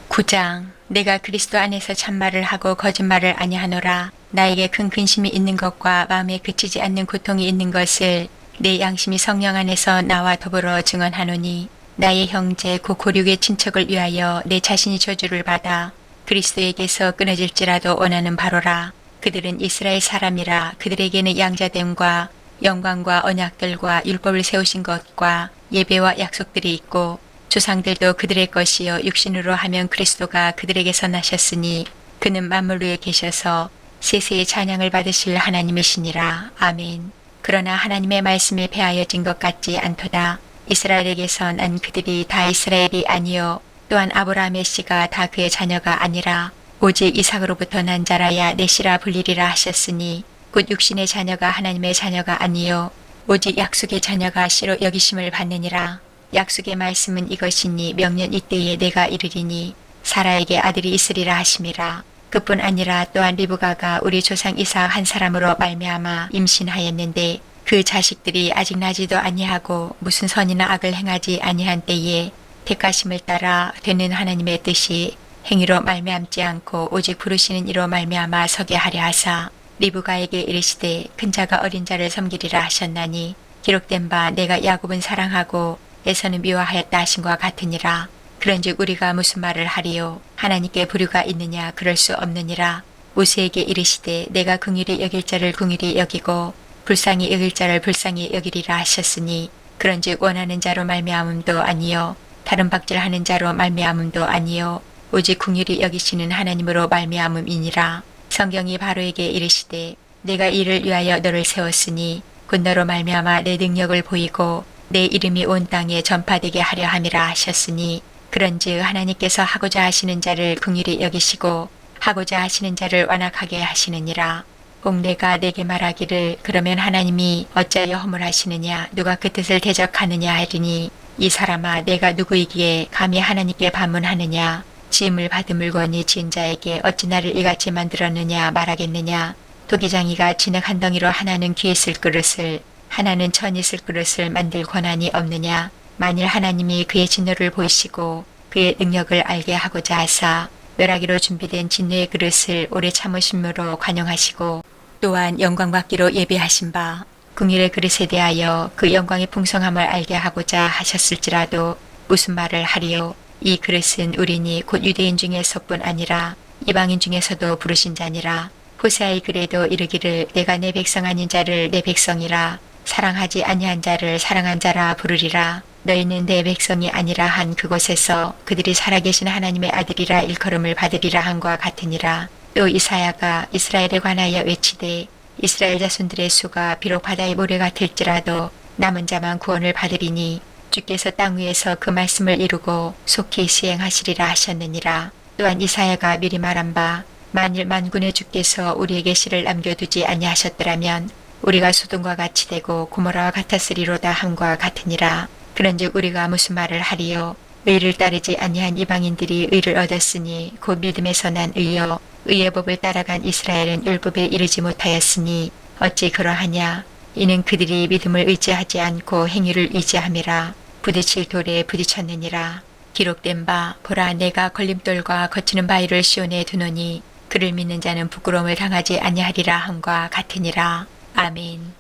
9장. 내가 그리스도 안에서 참말을 하고 거짓말을 아니하노라. 나에게 큰 근심이 있는 것과 마음에 그치지 않는 고통이 있는 것을 내 양심이 성령 안에서 나와 더불어 증언하노니 나의 형제 곧 고륙의 친척을 위하여 내 자신이 저주를 받아 그리스도에게서 끊어질지라도 원하는 바로라. 그들은 이스라엘 사람이라. 그들에게는 양자됨과 영광과 언약들과 율법을 세우신 것과 예배와 약속들이 있고 조상들도 그들의 것이요 육신으로 하면 그리스도가 그들에게서 나셨으니 그는 만물 위에 계셔서 세세의 찬양을 받으실 하나님이시니라. 아멘. 그러나 하나님의 말씀에 배하여진 것 같지 않도다. 이스라엘에게서 난 그들이 다 이스라엘이 아니요 또한 아브라함의 씨가 다 그의 자녀가 아니라 오직 이삭으로부터 난 자라야 내 씨라 불리리라 하셨으니 곧 육신의 자녀가 하나님의 자녀가 아니요 오직 약속의 자녀가 씨로 여기심을 받느니라. 약속의 말씀은 이것이니 명년 이때에 내가 이르리니 사라에게 아들이 있으리라 하심이라. 그뿐 아니라 또한 리브가가 우리 조상 이삭 한 사람으로 말미암아 임신하였는데 그 자식들이 아직 나지도 아니하고 무슨 선이나 악을 행하지 아니한 때에 택하심을 따라 되는 하나님의 뜻이 행위로 말미암지 않고 오직 부르시는 이로 말미암아 서게 하려 하사 리브가에게 이르시되 큰 자가 어린 자를 섬기리라 하셨나니 기록된 바 내가 야곱은 사랑하고 에서는 미워하였다 하신과 같으니라. 그런즉 우리가 무슨 말을 하리요? 하나님께 불효가 있느냐? 그럴 수 없느니라. 모세에게 이르시되 내가 긍휼히 여길 자를 긍휼히 여기고 불쌍히 여길 자를 불쌍히 여기리라 하셨으니 그런즉 원하는 자로 말미암음도 아니요 다른 박질하는 자로 말미암음도 아니요 오직 긍휼히 여기시는 하나님으로 말미암음이니라. 성경이 바로에게 이르시되 내가 이를 위하여 너를 세웠으니 곧 너로 말미암아 내 능력을 보이고 내 이름이 온 땅에 전파되게 하려 함이라 하셨으니 그런즉 하나님께서 하고자 하시는 자를 긍휼히 여기시고 하고자 하시는 자를 완악하게 하시느니라. 꼭 내가 내게 말하기를 그러면 하나님이 어찌하여 허물하시느냐 누가 그 뜻을 대적하느냐 하리니 이 사람아 내가 누구이기에 감히 하나님께 반문하느냐 지음을 받은 물건이 지은 자에게 어찌 나를 이같이 만들었느냐 말하겠느냐. 도기장이가 진흙 한 덩이로 하나는 귀에 쓸 그릇을 하나는 천이 쓸 그릇을 만들 권한이 없느냐. 만일 하나님이 그의 진노를 보이시고 그의 능력을 알게 하고자 하사 멸하기로 준비된 진노의 그릇을 오래 참으심으로 관용하시고 또한 영광받기로 예비하신 바 궁일의 그릇에 대하여 그 영광의 풍성함을 알게 하고자 하셨을지라도 무슨 말을 하리요? 이 그릇은 우리니 곧 유대인 중에서뿐 아니라 이방인 중에서도 부르신 자니라. 호세아의 글에도 이르기를 내가 내 백성 아닌 자를 내 백성이라 사랑하지 아니한 자를 사랑한 자라 부르리라. 너희는 내 백성이 아니라 한 그곳에서 그들이 살아계신 하나님의 아들이라 일컬음을 받으리라 한과 같으니라. 또 이사야가 이스라엘에 관하여 외치되 이스라엘 자손들의 수가 비록 바다의 모래 같을지라도 남은 자만 구원을 받으리니 주께서 땅 위에서 그 말씀을 이루고 속히 시행하시리라 하셨느니라. 또한 이사야가 미리 말한 바 만일 만군의 주께서 우리에게 씨를 남겨두지 아니하셨더라면 우리가 소돔과 같이 되고 고모라와 같았으리로다 함과 같으니라. 그런즉 우리가 무슨 말을 하리요? 의를 따르지 아니한 이방인들이 의를 얻었으니 곧 믿음에서 난 의요. 의의 법을 따라간 이스라엘은 율법에 이르지 못하였으니 어찌 그러하냐? 이는 그들이 믿음을 의지하지 않고 행위를 의지함이라. 부딪힐 돌에 부딪혔느니라. 기록된 바 보라 내가 걸림돌과 거치는 바위를 시온에 두노니 그를 믿는 자는 부끄러움을 당하지 아니하리라 함과 같으니라. 아멘.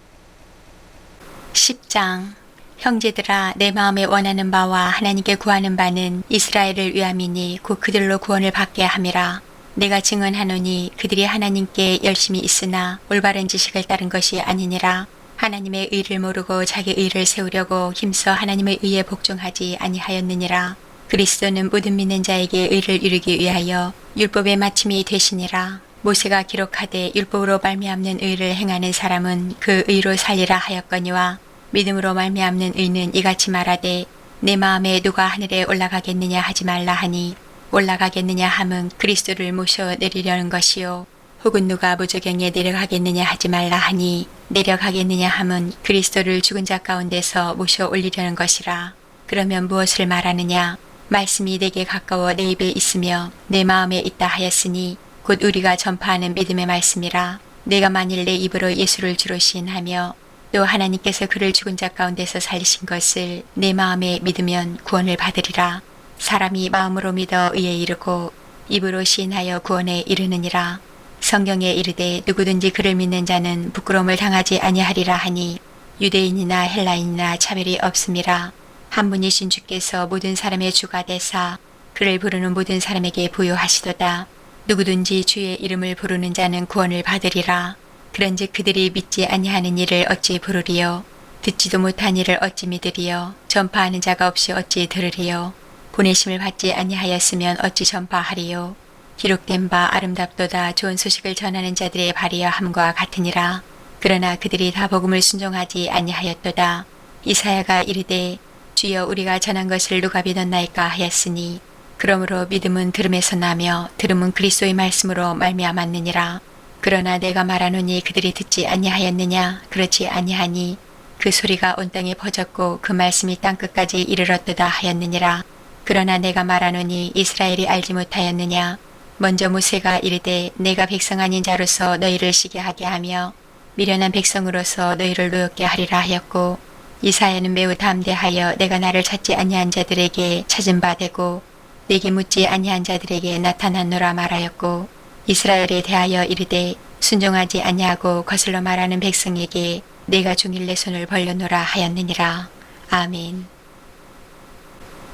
10장. 형제들아 내 마음에 원하는 바와 하나님께 구하는 바는 이스라엘을 위함이니 곧 그들로 구원을 받게 함이라. 내가 증언하노니 그들이 하나님께 열심히 있으나 올바른 지식을 따른 것이 아니니라. 하나님의 의를 모르고 자기 의를 세우려고 힘써 하나님의 의에 복종하지 아니하였느니라. 그리스도는 모든 믿는 자에게 의를 이루기 위하여 율법의 마침이 되시니라. 모세가 기록하되 율법으로 말미암는 의를 행하는 사람은 그 의로 살리라 하였거니와 믿음으로 말미암는 의는 이같이 말하되 내 마음에 누가 하늘에 올라가겠느냐 하지 말라 하니 올라가겠느냐 함은 그리스도를 모셔 내리려는 것이요 혹은 누가 무저경에 내려가겠느냐 하지 말라 하니 내려가겠느냐 함은 그리스도를 죽은 자 가운데서 모셔 올리려는 것이라. 그러면 무엇을 말하느냐? 말씀이 내게 가까워 내 입에 있으며 내 마음에 있다 하였으니 곧 우리가 전파하는 믿음의 말씀이라. 내가 만일 내 입으로 예수를 주로 시인하며 또 하나님께서 그를 죽은 자 가운데서 살리신 것을 내 마음에 믿으면 구원을 받으리라. 사람이 마음으로 믿어 의에 이르고 입으로 시인하여 구원에 이르느니라. 성경에 이르되 누구든지 그를 믿는 자는 부끄러움을 당하지 아니하리라 하니 유대인이나 헬라인이나 차별이 없음이라. 한 분이신 주께서 모든 사람의 주가 되사 그를 부르는 모든 사람에게 부요하시도다. 누구든지 주의 이름을 부르는 자는 구원을 받으리라. 그런즉 그들이 믿지 아니하는 일을 어찌 부르리요? 듣지도 못한 일을 어찌 믿으리요? 전파하는 자가 없이 어찌 들으리요? 보내심을 받지 아니하였으면 어찌 전파하리요? 기록된 바 아름답도다 좋은 소식을 전하는 자들의 발이여 함과 같으니라. 그러나 그들이 다 복음을 순종하지 아니하였도다. 이사야가 이르되 주여 우리가 전한 것을 누가 믿었나이까 하였으니 그러므로 믿음은 들음에서 나며 들음은 그리스도의 말씀으로 말미암았느니라. 그러나 내가 말하노니 그들이 듣지 아니하였느냐? 그렇지 아니하니 그 소리가 온 땅에 퍼졌고 그 말씀이 땅끝까지 이르렀도다 하였느니라. 그러나 내가 말하노니 이스라엘이 알지 못하였느냐? 먼저 모세가 이르되 내가 백성 아닌 자로서 너희를 쉬게 하게 하며 미련한 백성으로서 너희를 노엽게 하리라 하였고 이사야는 매우 담대하여 내가 나를 찾지 아니한 자들에게 찾은 바 되고 내게 묻지 아니한 자들에게 나타났노라 말하였고 이스라엘에 대하여 이르되 순종하지 아니하고 거슬러 말하는 백성에게 내가 종일 내 손을 벌려노라 하였느니라. 아멘.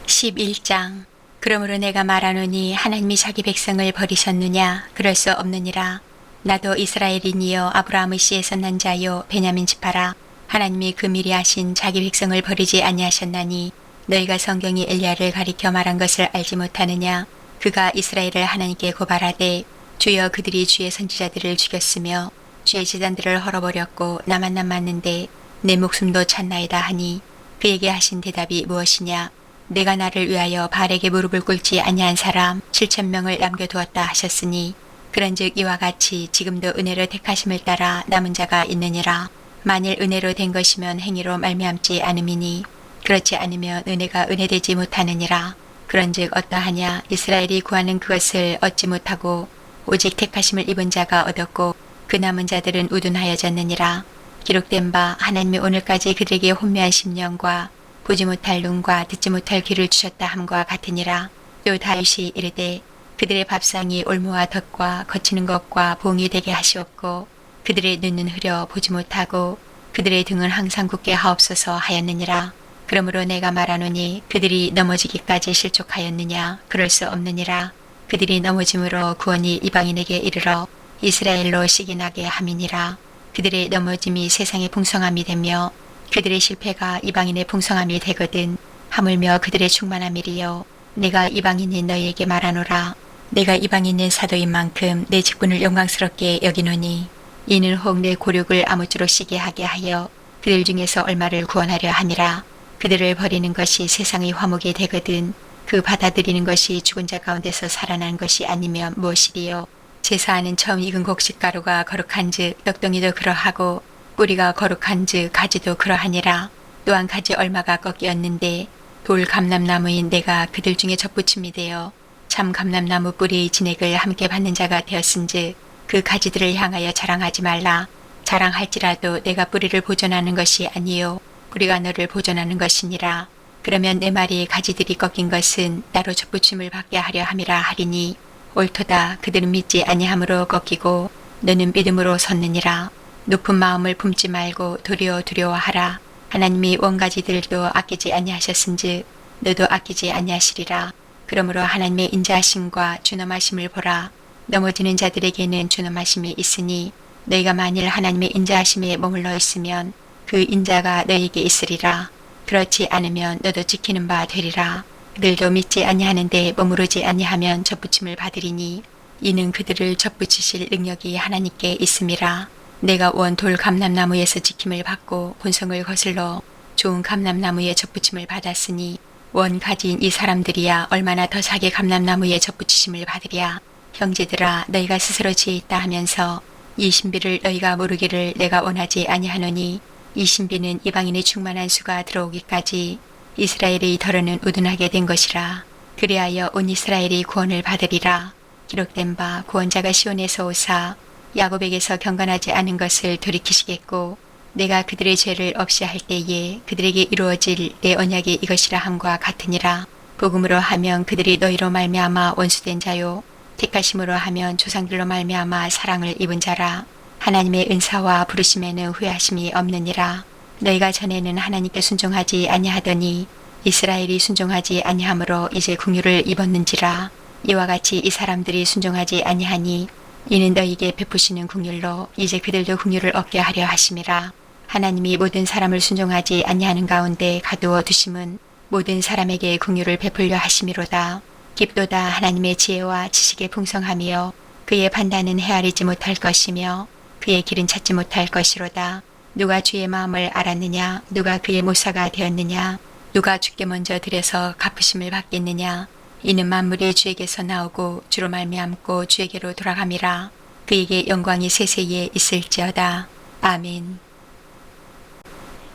11장. 그러므로 내가 말하노니 하나님이 자기 백성을 버리셨느냐? 그럴 수 없느니라. 나도 이스라엘인이요 아브라함의 씨에서 난 자요 베냐민 지파라. 하나님이 그 미리 하신 자기 백성을 버리지 아니하셨나니 너희가 성경이 엘리야를 가리켜 말한 것을 알지 못하느냐? 그가 이스라엘을 하나님께 고발하되 주여 그들이 주의 선지자들을 죽였으며 주의 제단들을 헐어버렸고 나만 남았는데 내 목숨도 찾나이다 하니 그에게 하신 대답이 무엇이냐? 내가 나를 위하여 발에게 무릎을 꿇지 아니한 사람 7,000명을 남겨두었다 하셨으니 그런즉 이와 같이 지금도 은혜로 택하심을 따라 남은 자가 있느니라. 만일 은혜로 된 것이면 행위로 말미암지 않음이니 그렇지 않으면 은혜가 은혜되지 못하느니라. 그런즉 어떠하냐? 이스라엘이 구하는 그것을 얻지 못하고 오직 택하심을 입은 자가 얻었고 그 남은 자들은 우둔하여졌느니라. 기록된 바 하나님이 오늘까지 그들에게 혼미한 심령과 보지 못할 눈과 듣지 못할 귀를 주셨다 함과 같으니라. 또 다윗이 이르되 그들의 밥상이 올무와 덫과 거치는 것과 봉이 되게 하시옵고 그들의 눈은 흐려 보지 못하고 그들의 등은 항상 굳게 하옵소서 하였느니라. 그러므로 내가 말하노니 그들이 넘어지기까지 실족하였느냐? 그럴 수 없느니라. 그들이 넘어짐으로 구원이 이방인에게 이르러 이스라엘로 시기나게 함이니라. 그들의 넘어짐이 세상의 풍성함이 되며 그들의 실패가 이방인의 풍성함이 되거든. 하물며 그들의 충만함이리요. 내가 이방인인 너희에게 말하노라. 내가 이방인의 사도인 만큼 내 직분을 영광스럽게 여기노니 이는 혹 내 고륙을 아무쪼록 시게 하게 하여 그들 중에서 얼마를 구원하려 함이라. 그들을 버리는 것이 세상의 화목이 되거든 그 받아들이는 것이 죽은 자 가운데서 살아난 것이 아니면 무엇이리요. 제사하는 처음 익은 곡식가루가 거룩한즉 떡덩이도 그러하고 뿌리가 거룩한즉 가지도 그러하니라. 또한 가지 얼마가 꺾이었는데 돌 감람나무인 내가 그들 중에 접붙임이 되어 참 감람나무 뿌리의 진액을 함께 받는 자가 되었은즉 그 가지들을 향하여 자랑하지 말라. 자랑할지라도 내가 뿌리를 보존하는 것이 아니요 뿌리가 너를 보존하는 것이니라. 그러면 내 말이 가지들이 꺾인 것은 나로 접붙임을 받게 하려 함이라 하리니 옳도다. 그들은 믿지 아니함으로 꺾이고 너는 믿음으로 섰느니라. 높은 마음을 품지 말고 도리어 두려워하라. 하나님이 원가지들도 아끼지 아니하셨은즉 너도 아끼지 아니하시리라. 그러므로 하나님의 인자하심과 준엄하심을 보라. 넘어지는 자들에게는 준엄하심이 있으니 너희가 만일 하나님의 인자하심에 머물러 있으면 그 인자가 너희에게 있으리라. 그렇지 않으면 너도 지키는 바 되리라. 그들도 믿지 아니하는데 머무르지 아니하면 접붙임을 받으리니 이는 그들을 접붙이실 능력이 하나님께 있음이라. 내가 원 돌 감람나무에서 지킴을 받고 본성을 거슬러 좋은 감람나무에 접붙임을 받았으니 원 가지인 이 사람들이야 얼마나 더 자기 감람나무에 접붙이심을 받으랴. 형제들아 너희가 스스로 지혜 있다 하면서 이 신비를 너희가 모르기를 내가 원하지 아니하노니 이 신비는 이방인의 충만한 수가 들어오기까지 이스라엘의 덜어는 우둔하게 된 것이라. 그리하여 온 이스라엘이 구원을 받으리라. 기록된 바 구원자가 시온에서 오사 야곱에게서 경건하지 않은 것을 돌이키시겠고 내가 그들의 죄를 없이 할 때에 그들에게 이루어질 내 언약이 이것이라 함과 같으니라. 복음으로 하면 그들이 너희로 말미암아 원수된 자요 택하심으로 하면 조상들로 말미암아 사랑을 입은 자라. 하나님의 은사와 부르심에는 후회하심이 없느니라. 너희가 전에는 하나님께 순종하지 아니하더니 이스라엘이 순종하지 아니하므로 이제 긍휼을 입었는지라. 이와 같이 이 사람들이 순종하지 아니하니 이는 너희에게 베푸시는 긍휼로 이제 그들도 긍휼을 얻게 하려 하심이라. 하나님이 모든 사람을 순종하지 아니하는 가운데 가두어 두심은 모든 사람에게 긍휼을 베풀려 하심이로다. 깊도다 하나님의 지혜와 지식의 풍성함이여 그의 판단은 헤아리지 못할 것이며 그의 길은 찾지 못할 것이로다. 누가 주의 마음을 알았느냐? 누가 그의 모사가 되었느냐? 누가 주께 먼저 들여서 갚으심을 받겠느냐? 이는 만물이 주에게서 나오고 주로 말미암고 주에게로 돌아감이라. 그에게 영광이 세세에 있을지어다. 아멘.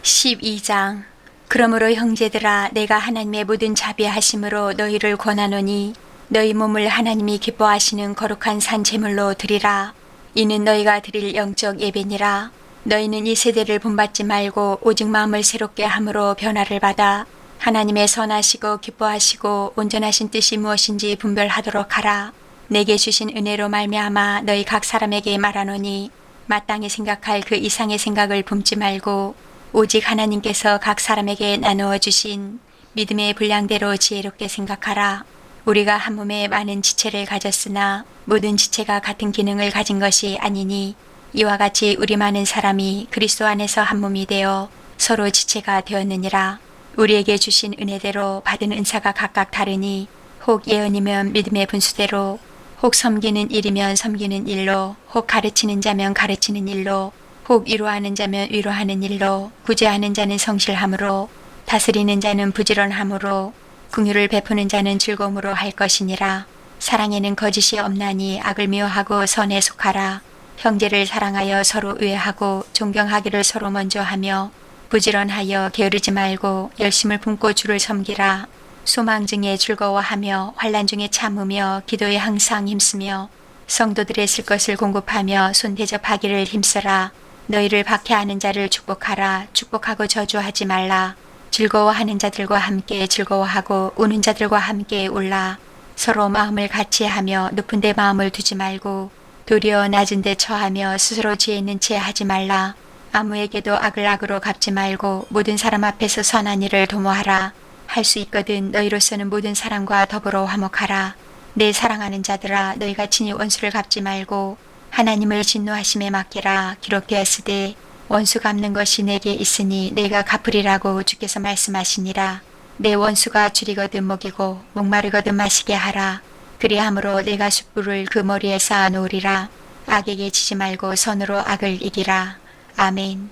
12장. 그러므로 형제들아 내가 하나님의 모든 자비하심으로 너희를 권하노니 너희 몸을 하나님이 기뻐하시는 거룩한 산 제물로 드리라. 이는 너희가 드릴 영적 예배니라. 너희는 이 세대를 본받지 말고 오직 마음을 새롭게 함으로 변화를 받아 하나님의 선하시고 기뻐하시고 온전하신 뜻이 무엇인지 분별하도록 하라. 내게 주신 은혜로 말미암아 너희 각 사람에게 말하노니 마땅히 생각할 그 이상의 생각을 품지 말고 오직 하나님께서 각 사람에게 나누어 주신 믿음의 분량대로 지혜롭게 생각하라. 우리가 한 몸에 많은 지체를 가졌으나 모든 지체가 같은 기능을 가진 것이 아니니 이와 같이 우리 많은 사람이 그리스도 안에서 한 몸이 되어 서로 지체가 되었느니라. 우리에게 주신 은혜대로 받은 은사가 각각 다르니 혹 예언이면 믿음의 분수대로 혹 섬기는 일이면 섬기는 일로 혹 가르치는 자면 가르치는 일로 혹 위로하는 자면 위로하는 일로 구제하는 자는 성실함으로 다스리는 자는 부지런함으로 긍휼을 베푸는 자는 즐거움으로 할 것이니라. 사랑에는 거짓이 없나니 악을 미워하고 선에 속하라. 형제를 사랑하여 서로 의하고 존경하기를 서로 먼저 하며 부지런하여 게으르지 말고 열심을 품고 주를 섬기라. 소망 중에 즐거워하며 환난 중에 참으며 기도에 항상 힘쓰며 성도들의 쓸 것을 공급하며 손 대접하기를 힘써라. 너희를 박해하는 자를 축복하라. 축복하고 저주하지 말라. 즐거워하는 자들과 함께 즐거워하고 우는 자들과 함께 울라. 서로 마음을 같이 하며 높은 데 마음을 두지 말고 도리어 낮은 데 처하며 스스로 지혜 있는 채 하지 말라. 아무에게도 악을 악으로 갚지 말고 모든 사람 앞에서 선한 일을 도모하라. 할 수 있거든 너희로서는 모든 사람과 더불어 화목하라. 내 사랑하는 자들아 너희가 친히 원수를 갚지 말고 하나님을 진노하심에 맡기라. 기록되었으되 원수 갚는 것이 내게 있으니 내가 갚으리라고 주께서 말씀하시니라. 내 원수가 줄이거든 먹이고 목마르거든 마시게 하라. 그리함으로 내가 숯불을 그 머리에 쌓아 놓으리라. 악에게 지지 말고 선으로 악을 이기라. 아멘.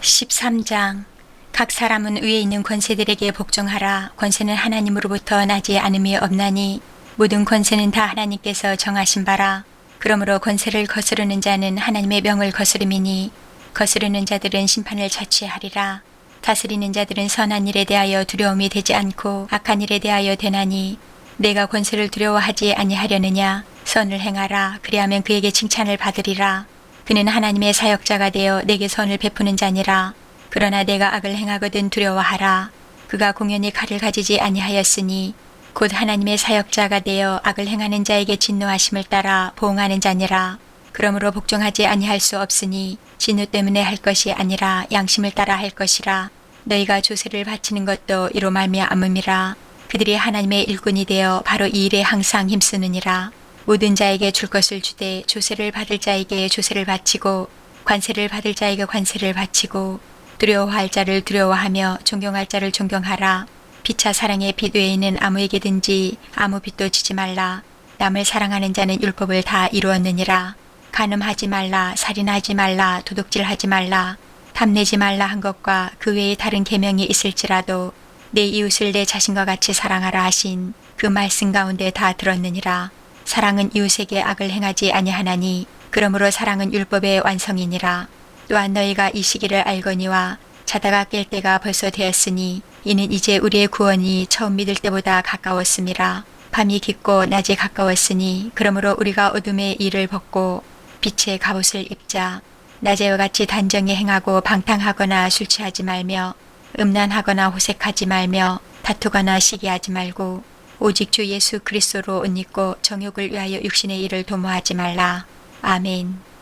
13장. 각 사람은 위에 있는 권세들에게 복종하라. 권세는 하나님으로부터 나지 않음이 없나니 모든 권세는 다 하나님께서 정하신 바라. 그러므로 권세를 거스르는 자는 하나님의 명을 거스름이니 거스르는 자들은 심판을 자취하리라. 다스리는 자들은 선한 일에 대하여 두려움이 되지 않고 악한 일에 대하여 되나니 내가 권세를 두려워하지 아니하려느냐. 선을 행하라. 그리하면 그에게 칭찬을 받으리라. 그는 하나님의 사역자가 되어 내게 선을 베푸는 자니라. 그러나 내가 악을 행하거든 두려워하라. 그가 공연히 칼을 가지지 아니하였으니 곧 하나님의 사역자가 되어 악을 행하는 자에게 진노하심을 따라 보응하는 자니라. 그러므로 복종하지 아니할 수 없으니 진노 때문에 할 것이 아니라 양심을 따라 할 것이라. 너희가 조세를 바치는 것도 이로 말미암음이라. 그들이 하나님의 일꾼이 되어 바로 이 일에 항상 힘쓰느니라. 모든 자에게 줄 것을 주되 조세를 받을 자에게 조세를 바치고 관세를 받을 자에게 관세를 바치고 두려워할 자를 두려워하며 존경할 자를 존경하라. 피차 사랑의 빛 외에는 아무에게든지 아무 빛도 지지 말라. 남을 사랑하는 자는 율법을 다 이루었느니라. 간음하지 말라, 살인하지 말라, 도둑질하지 말라, 탐내지 말라 한 것과 그 외에 다른 계명이 있을지라도 내 이웃을 내 자신과 같이 사랑하라 하신 그 말씀 가운데 다 들었느니라. 사랑은 이웃에게 악을 행하지 아니하나니 그러므로 사랑은 율법의 완성이니라. 또한 너희가 이 시기를 알거니와 자다가 깰 때가 벌써 되었으니 이는 이제 우리의 구원이 처음 믿을 때보다 가까웠음이라. 밤이 깊고 낮이 가까웠으니 그러므로 우리가 어둠의 일을 벗고 빛의 갑옷을 입자. 낮에와 같이 단정히 행하고 방탕하거나 술 취하지 말며 음란하거나 호색하지 말며 다투거나 시기하지 말고 오직 주 예수 그리스도로 옷 입고 정욕을 위하여 육신의 일을 도모하지 말라. 아멘.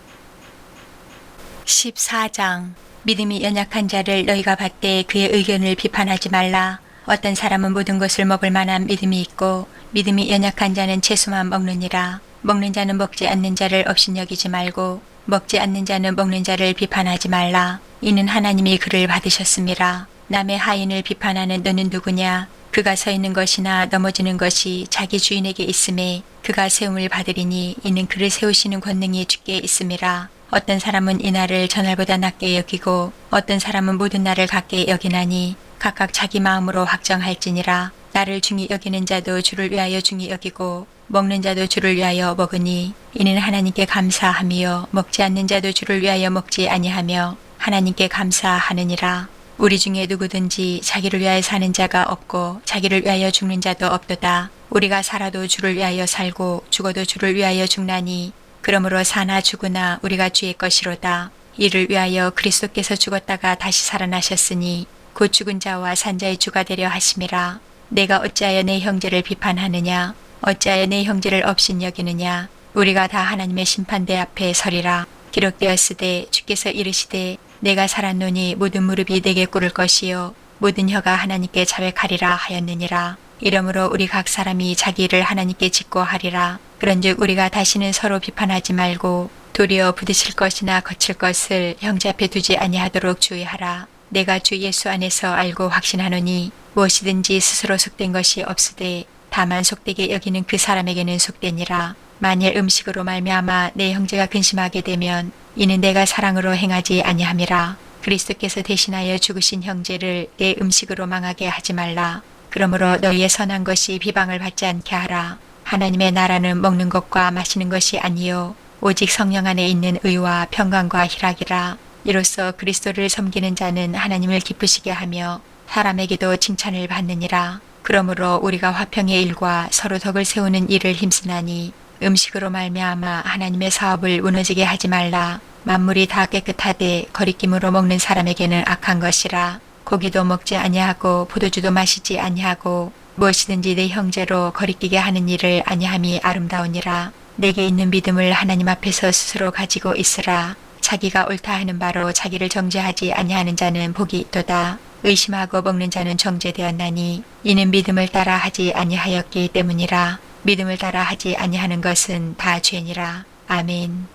14장. 믿음이 연약한 자를 너희가 받되 그의 의견을 비판하지 말라. 어떤 사람은 모든 것을 먹을 만한 믿음이 있고 믿음이 연약한 자는 채소만 먹느니라. 먹는 자는 먹지 않는 자를 업신여기지 말고 먹지 않는 자는 먹는 자를 비판하지 말라. 이는 하나님이 그를 받으셨음이라. 남의 하인을 비판하는 너는 누구냐? 그가 서 있는 것이나 넘어지는 것이 자기 주인에게 있음에 그가 세움을 받으리니 이는 그를 세우시는 권능이 주께 있음이라. 어떤 사람은 이 날을 전날보다 낮게 여기고 어떤 사람은 모든 날을 같게 여기나니 각각 자기 마음으로 확정할지니라. 나를 중히 여기는 자도 주를 위하여 중히 여기고 먹는 자도 주를 위하여 먹으니 이는 하나님께 감사함이요 먹지 않는 자도 주를 위하여 먹지 아니하며 하나님께 감사하느니라. 우리 중에 누구든지 자기를 위하여 사는 자가 없고 자기를 위하여 죽는 자도 없도다. 우리가 살아도 주를 위하여 살고 죽어도 주를 위하여 죽나니 그러므로 사나 죽으나 우리가 주의 것이로다. 이를 위하여 그리스도께서 죽었다가 다시 살아나셨으니 곧 죽은 자와 산 자의 주가 되려 하심이라. 내가 어찌하여 내 형제를 비판하느냐? 어찌하여 내 형제를 업신여기느냐? 우리가 다 하나님의 심판대 앞에 서리라. 기록되었으되 주께서 이르시되 내가 살았노니 모든 무릎이 내게 꿇을 것이요 모든 혀가 하나님께 자백하리라 하였느니라. 이러므로 우리 각 사람이 자기 일을 하나님께 직고하리라. 그런즉 우리가 다시는 서로 비판하지 말고 도리어 부딪힐 것이나 거칠 것을 형제 앞에 두지 아니하도록 주의하라. 내가 주 예수 안에서 알고 확신하노니 무엇이든지 스스로 속된 것이 없으되 다만 속되게 여기는 그 사람에게는 속되니라. 만일 음식으로 말미암아 내 형제가 근심하게 되면 이는 내가 사랑으로 행하지 아니함이라. 그리스도께서 대신하여 죽으신 형제를 내 음식으로 망하게 하지 말라. 그러므로 너희의 선한 것이 비방을 받지 않게 하라. 하나님의 나라는 먹는 것과 마시는 것이 아니요 오직 성령 안에 있는 의와 평강과 희락이라. 이로써 그리스도를 섬기는 자는 하나님을 기쁘시게 하며 사람에게도 칭찬을 받느니라. 그러므로 우리가 화평의 일과 서로 덕을 세우는 일을 힘쓰나니 음식으로 말미암아 하나님의 사업을 무너지게 하지 말라. 만물이 다 깨끗하되 거리낌으로 먹는 사람에게는 악한 것이라. 고기도 먹지 아니하고 포도주도 마시지 아니하고 무엇이든지 내 형제로 거리끼게 하는 일을 아니함이 아름다우니라. 내게 있는 믿음을 하나님 앞에서 스스로 가지고 있으라. 자기가 옳다 하는 바로 자기를 정죄하지 아니하는 자는 복이 있도다. 의심하고 먹는 자는 정죄되었나니 이는 믿음을 따라 하지 아니하였기 때문이라. 믿음을 따라 하지 아니하는 것은 다 죄니라. 아멘.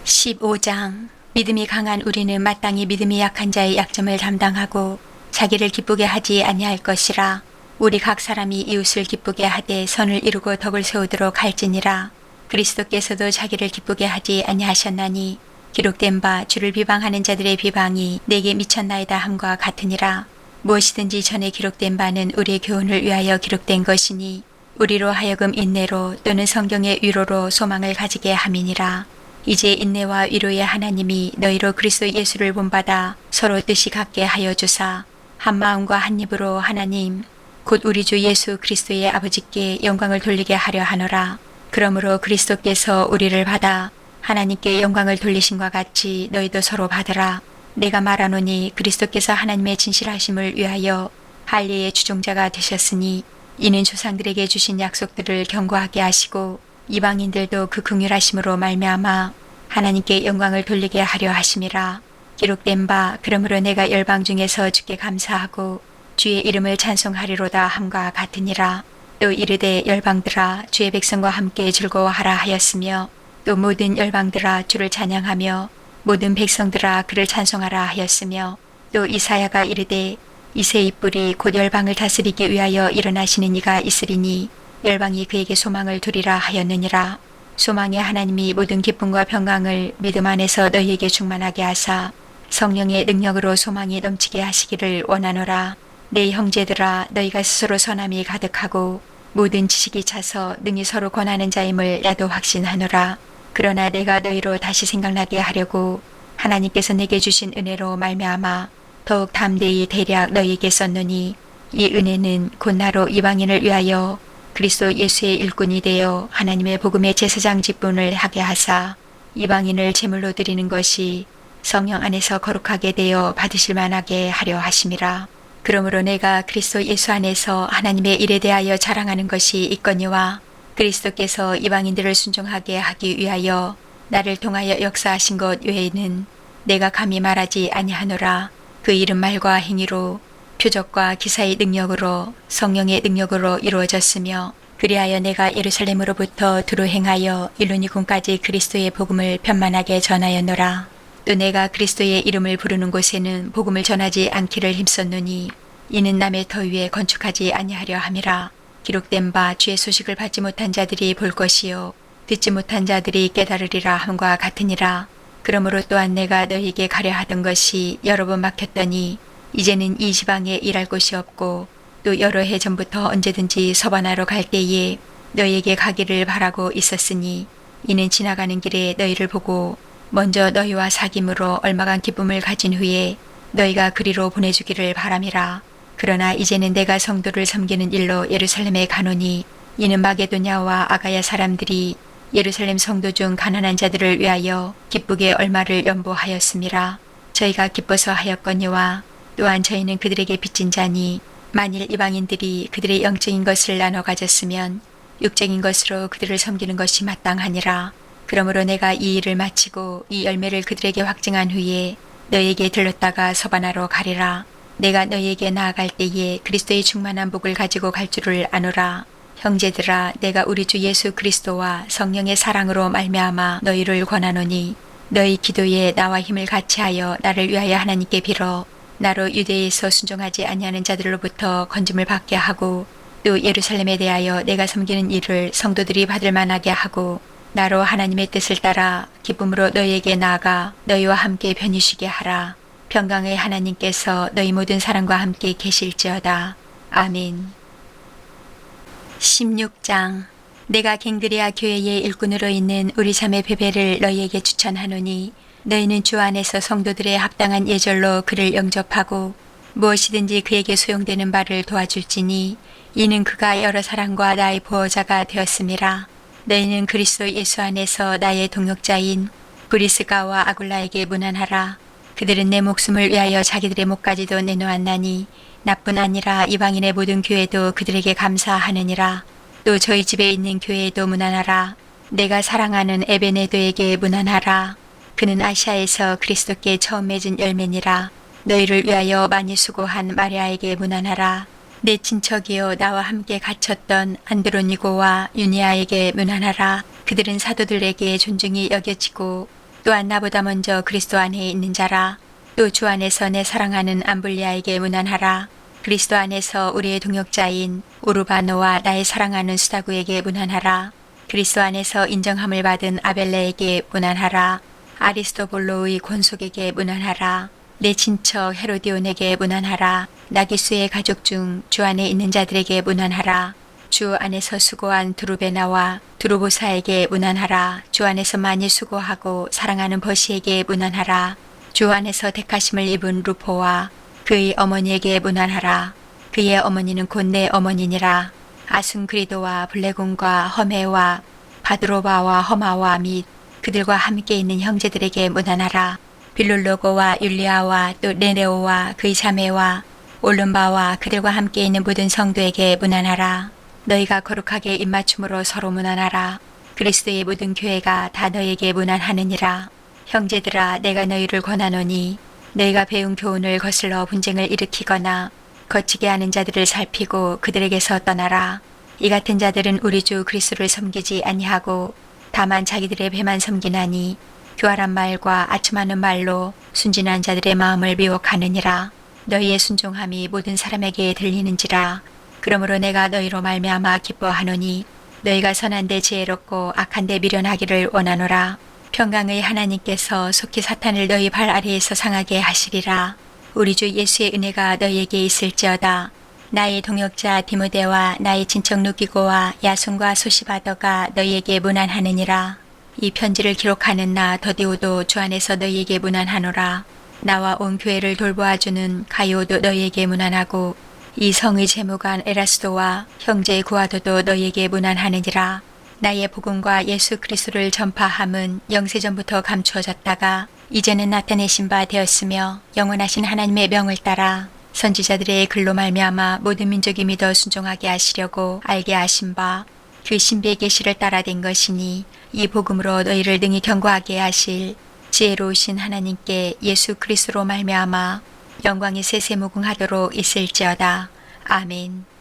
15장. 믿음이 강한 우리는 마땅히 믿음이 약한 자의 약점을 담당하고 자기를 기쁘게 하지 아니할 것이라. 우리 각 사람이 이웃을 기쁘게 하되 선을 이루고 덕을 세우도록 할지니라. 그리스도께서도 자기를 기쁘게 하지 아니하셨나니 기록된 바 주를 비방하는 자들의 비방이 내게 미쳤나이다 함과 같으니라. 무엇이든지 전에 기록된 바는 우리의 교훈을 위하여 기록된 것이니 우리로 하여금 인내로 또는 성경의 위로로 소망을 가지게 함이니라. 이제 인내와 위로의 하나님이 너희로 그리스도 예수를 본받아 서로 뜻이 같게 하여 주사 한 마음과 한 입으로 하나님 곧 우리 주 예수 그리스도의 아버지께 영광을 돌리게 하려 하노라. 그러므로 그리스도께서 우리를 받아 하나님께 영광을 돌리신과 같이 너희도 서로 받으라. 내가 말하노니 그리스도께서 하나님의 진실하심을 위하여 할례의 주종자가 되셨으니 이는 조상들에게 주신 약속들을 견고하게 하시고 이방인들도 그 긍휼하심으로 말미암아 하나님께 영광을 돌리게 하려 하심이라. 기록된 바 그러므로 내가 열방 중에서 주께 감사하고 주의 이름을 찬송하리로다 함과 같으니라. 또 이르되 열방들아 주의 백성과 함께 즐거워하라 하였으며 또 모든 열방들아 주를 찬양하며 모든 백성들아 그를 찬송하라 하였으며 또 이사야가 이르되 이새의 뿔이 곧 열방을 다스리기 위하여 일어나시는 이가 있으리니 열방이 그에게 소망을 두리라 하였느니라. 소망의 하나님이 모든 기쁨과 평강을 믿음 안에서 너희에게 충만하게 하사 성령의 능력으로 소망이 넘치게 하시기를 원하노라. 내 형제들아 너희가 스스로 선함이 가득하고 모든 지식이 차서 능히 서로 권하는 자임을 나도 확신하노라. 그러나 내가 너희로 다시 생각나게 하려고 하나님께서 내게 주신 은혜로 말미암아 더욱 담대히 대략 너희에게 썼노니 이 은혜는 곧 나로 이방인을 위하여 그리스도 예수의 일꾼이 되어 하나님의 복음의 제사장 직분을 하게 하사 이방인을 제물로 드리는 것이 성령 안에서 거룩하게 되어 받으실 만하게 하려 하심이라. 그러므로 내가 그리스도 예수 안에서 하나님의 일에 대하여 자랑하는 것이 있거니와 그리스도께서 이방인들을 순종하게 하기 위하여 나를 통하여 역사하신 것 외에는 내가 감히 말하지 아니하노라. 그 이름 말과 행위로 표적과 기사의 능력으로 성령의 능력으로 이루어졌으며 그리하여 내가 예루살렘으로부터 두루 행하여 일루니군까지 그리스도의 복음을 편만하게 전하였노라. 또 내가 그리스도의 이름을 부르는 곳에는 복음을 전하지 않기를 힘썼노니 이는 남의 터 위에 건축하지 아니하려 함이라. 기록된 바 주의 소식을 받지 못한 자들이 볼 것이요 듣지 못한 자들이 깨달으리라 함과 같으니라. 그러므로 또한 내가 너희에게 가려 하던 것이 여러 번 막혔더니 이제는 이 지방에 일할 곳이 없고 또 여러 해 전부터 언제든지 서반하러 갈 때에 너희에게 가기를 바라고 있었으니 이는 지나가는 길에 너희를 보고 먼저 너희와 사귐으로 얼마간 기쁨을 가진 후에 너희가 그리로 보내주기를 바람이라. 그러나 이제는 내가 성도를 섬기는 일로 예루살렘에 가노니 이는 마게도냐와 아가야 사람들이 예루살렘 성도 중 가난한 자들을 위하여 기쁘게 얼마를 연보하였음이라. 저희가 기뻐서 하였거니와 또한 저희는 그들에게 빚진 자니 만일 이방인들이 그들의 영적인 것을 나눠 가졌으면 육적인 것으로 그들을 섬기는 것이 마땅하니라. 그러므로 내가 이 일을 마치고 이 열매를 그들에게 확증한 후에 너희에게 들렀다가 서반하러 가리라. 내가 너희에게 나아갈 때에 그리스도의 충만한 복을 가지고 갈 줄을 아노라. 형제들아 내가 우리 주 예수 그리스도와 성령의 사랑으로 말미암아 너희를 권하노니 너희 기도에 나와 힘을 같이하여 나를 위하여 하나님께 빌어 나로 유대에서 순종하지 아니하는 자들로부터 건짐을 받게 하고 또 예루살렘에 대하여 내가 섬기는 일을 성도들이 받을 만하게 하고 나로 하나님의 뜻을 따라 기쁨으로 너희에게 나아가 너희와 함께 편히 쉬게 하라. 평강의 하나님께서 너희 모든 사람과 함께 계실지어다. 아멘. 16장. 내가 갱그리아 교회의 일꾼으로 있는 우리 자매 베베를 너희에게 추천하노니 너희는 주 안에서 성도들의 합당한 예절로 그를 영접하고 무엇이든지 그에게 소용되는 바를 도와줄지니 이는 그가 여러 사람과 나의 보호자가 되었음이라. 너희는 그리스도 예수 안에서 나의 동역자인 브리스가와 아굴라에게 문안하라. 그들은 내 목숨을 위하여 자기들의 목까지도 내놓았나니 나뿐 아니라 이방인의 모든 교회도 그들에게 감사하느니라. 또 저희 집에 있는 교회에도 문안하라. 내가 사랑하는 에베네도에게 문안하라. 그는 아시아에서 그리스도께 처음 맺은 열매니라. 너희를 위하여 많이 수고한 마리아에게 문안하라. 내 친척이요 나와 함께 갇혔던 안드로니고와 유니아에게 문안하라. 그들은 사도들에게 존중이 여겨지고 또한 나보다 먼저 그리스도 안에 있는 자라. 또 주 안에서 내 사랑하는 암블리아에게 문안하라. 그리스도 안에서 우리의 동역자인 우르바노와 나의 사랑하는 수다구에게 문안하라. 그리스도 안에서 인정함을 받은 아벨레에게 문안하라. 아리스토볼로의 권속에게 문안하라. 내 친척 헤로디온에게 문안하라. 나기수의 가족 중 주 안에 있는 자들에게 문안하라. 주 안에서 수고한 두루베나와 두루보사에게 문안하라. 주 안에서 많이 수고하고 사랑하는 버시에게 문안하라. 주 안에서 택하심을 입은 루포와 그의 어머니에게 문안하라. 그의 어머니는 곧 내 어머니니라. 아순그리도와 블레곤과 허메와 바드로바와 허마와 및 그들과 함께 있는 형제들에게 문안하라. 빌룰로고와 율리아와 또 네레오와 그의 자매와 올름바와 그들과 함께 있는 모든 성도에게 문안하라. 너희가 거룩하게 입맞춤으로 서로 문안하라. 그리스도의 모든 교회가 다 너희에게 문안하느니라. 형제들아 내가 너희를 권하노니 너희가 배운 교훈을 거슬러 분쟁을 일으키거나 거치게 하는 자들을 살피고 그들에게서 떠나라. 이 같은 자들은 우리 주 그리스도를 섬기지 아니하고 다만 자기들의 배만 섬기나니 교활한 말과 아첨하는 말로 순진한 자들의 마음을 미혹하느니라. 너희의 순종함이 모든 사람에게 들리는지라. 그러므로 내가 너희로 말미암아 기뻐하노니 너희가 선한데 지혜롭고 악한데 미련하기를 원하노라. 평강의 하나님께서 속히 사탄을 너희 발 아래에서 상하게 하시리라. 우리 주 예수의 은혜가 너희에게 있을지어다. 나의 동역자 디모데와 나의 친척 누기고와 야손과 소시바더가 너희에게 문안하느니라. 이 편지를 기록하는 나 더디오도 주 안에서 너희에게 문안하노라. 나와 온 교회를 돌보아주는 가이오도 너희에게 문안하고 이 성의 재무관 에라스도와 형제 구아도도 너희에게 문안하느니라. 나의 복음과 예수 그리스도를 전파함은 영세전부터 감추어졌다가 이제는 나타내신 바 되었으며 영원하신 하나님의 명을 따라 선지자들의 글로 말미암아 모든 민족이 믿어 순종하게 하시려고 알게 하신 바 그 신비의 계시를 따라 된 것이니 이 복음으로 너희를 능히 견고하게 하실 지혜로우신 하나님께 예수 그리스도로 말미암아 영광이 세세무궁하도록 있을지어다. 아멘.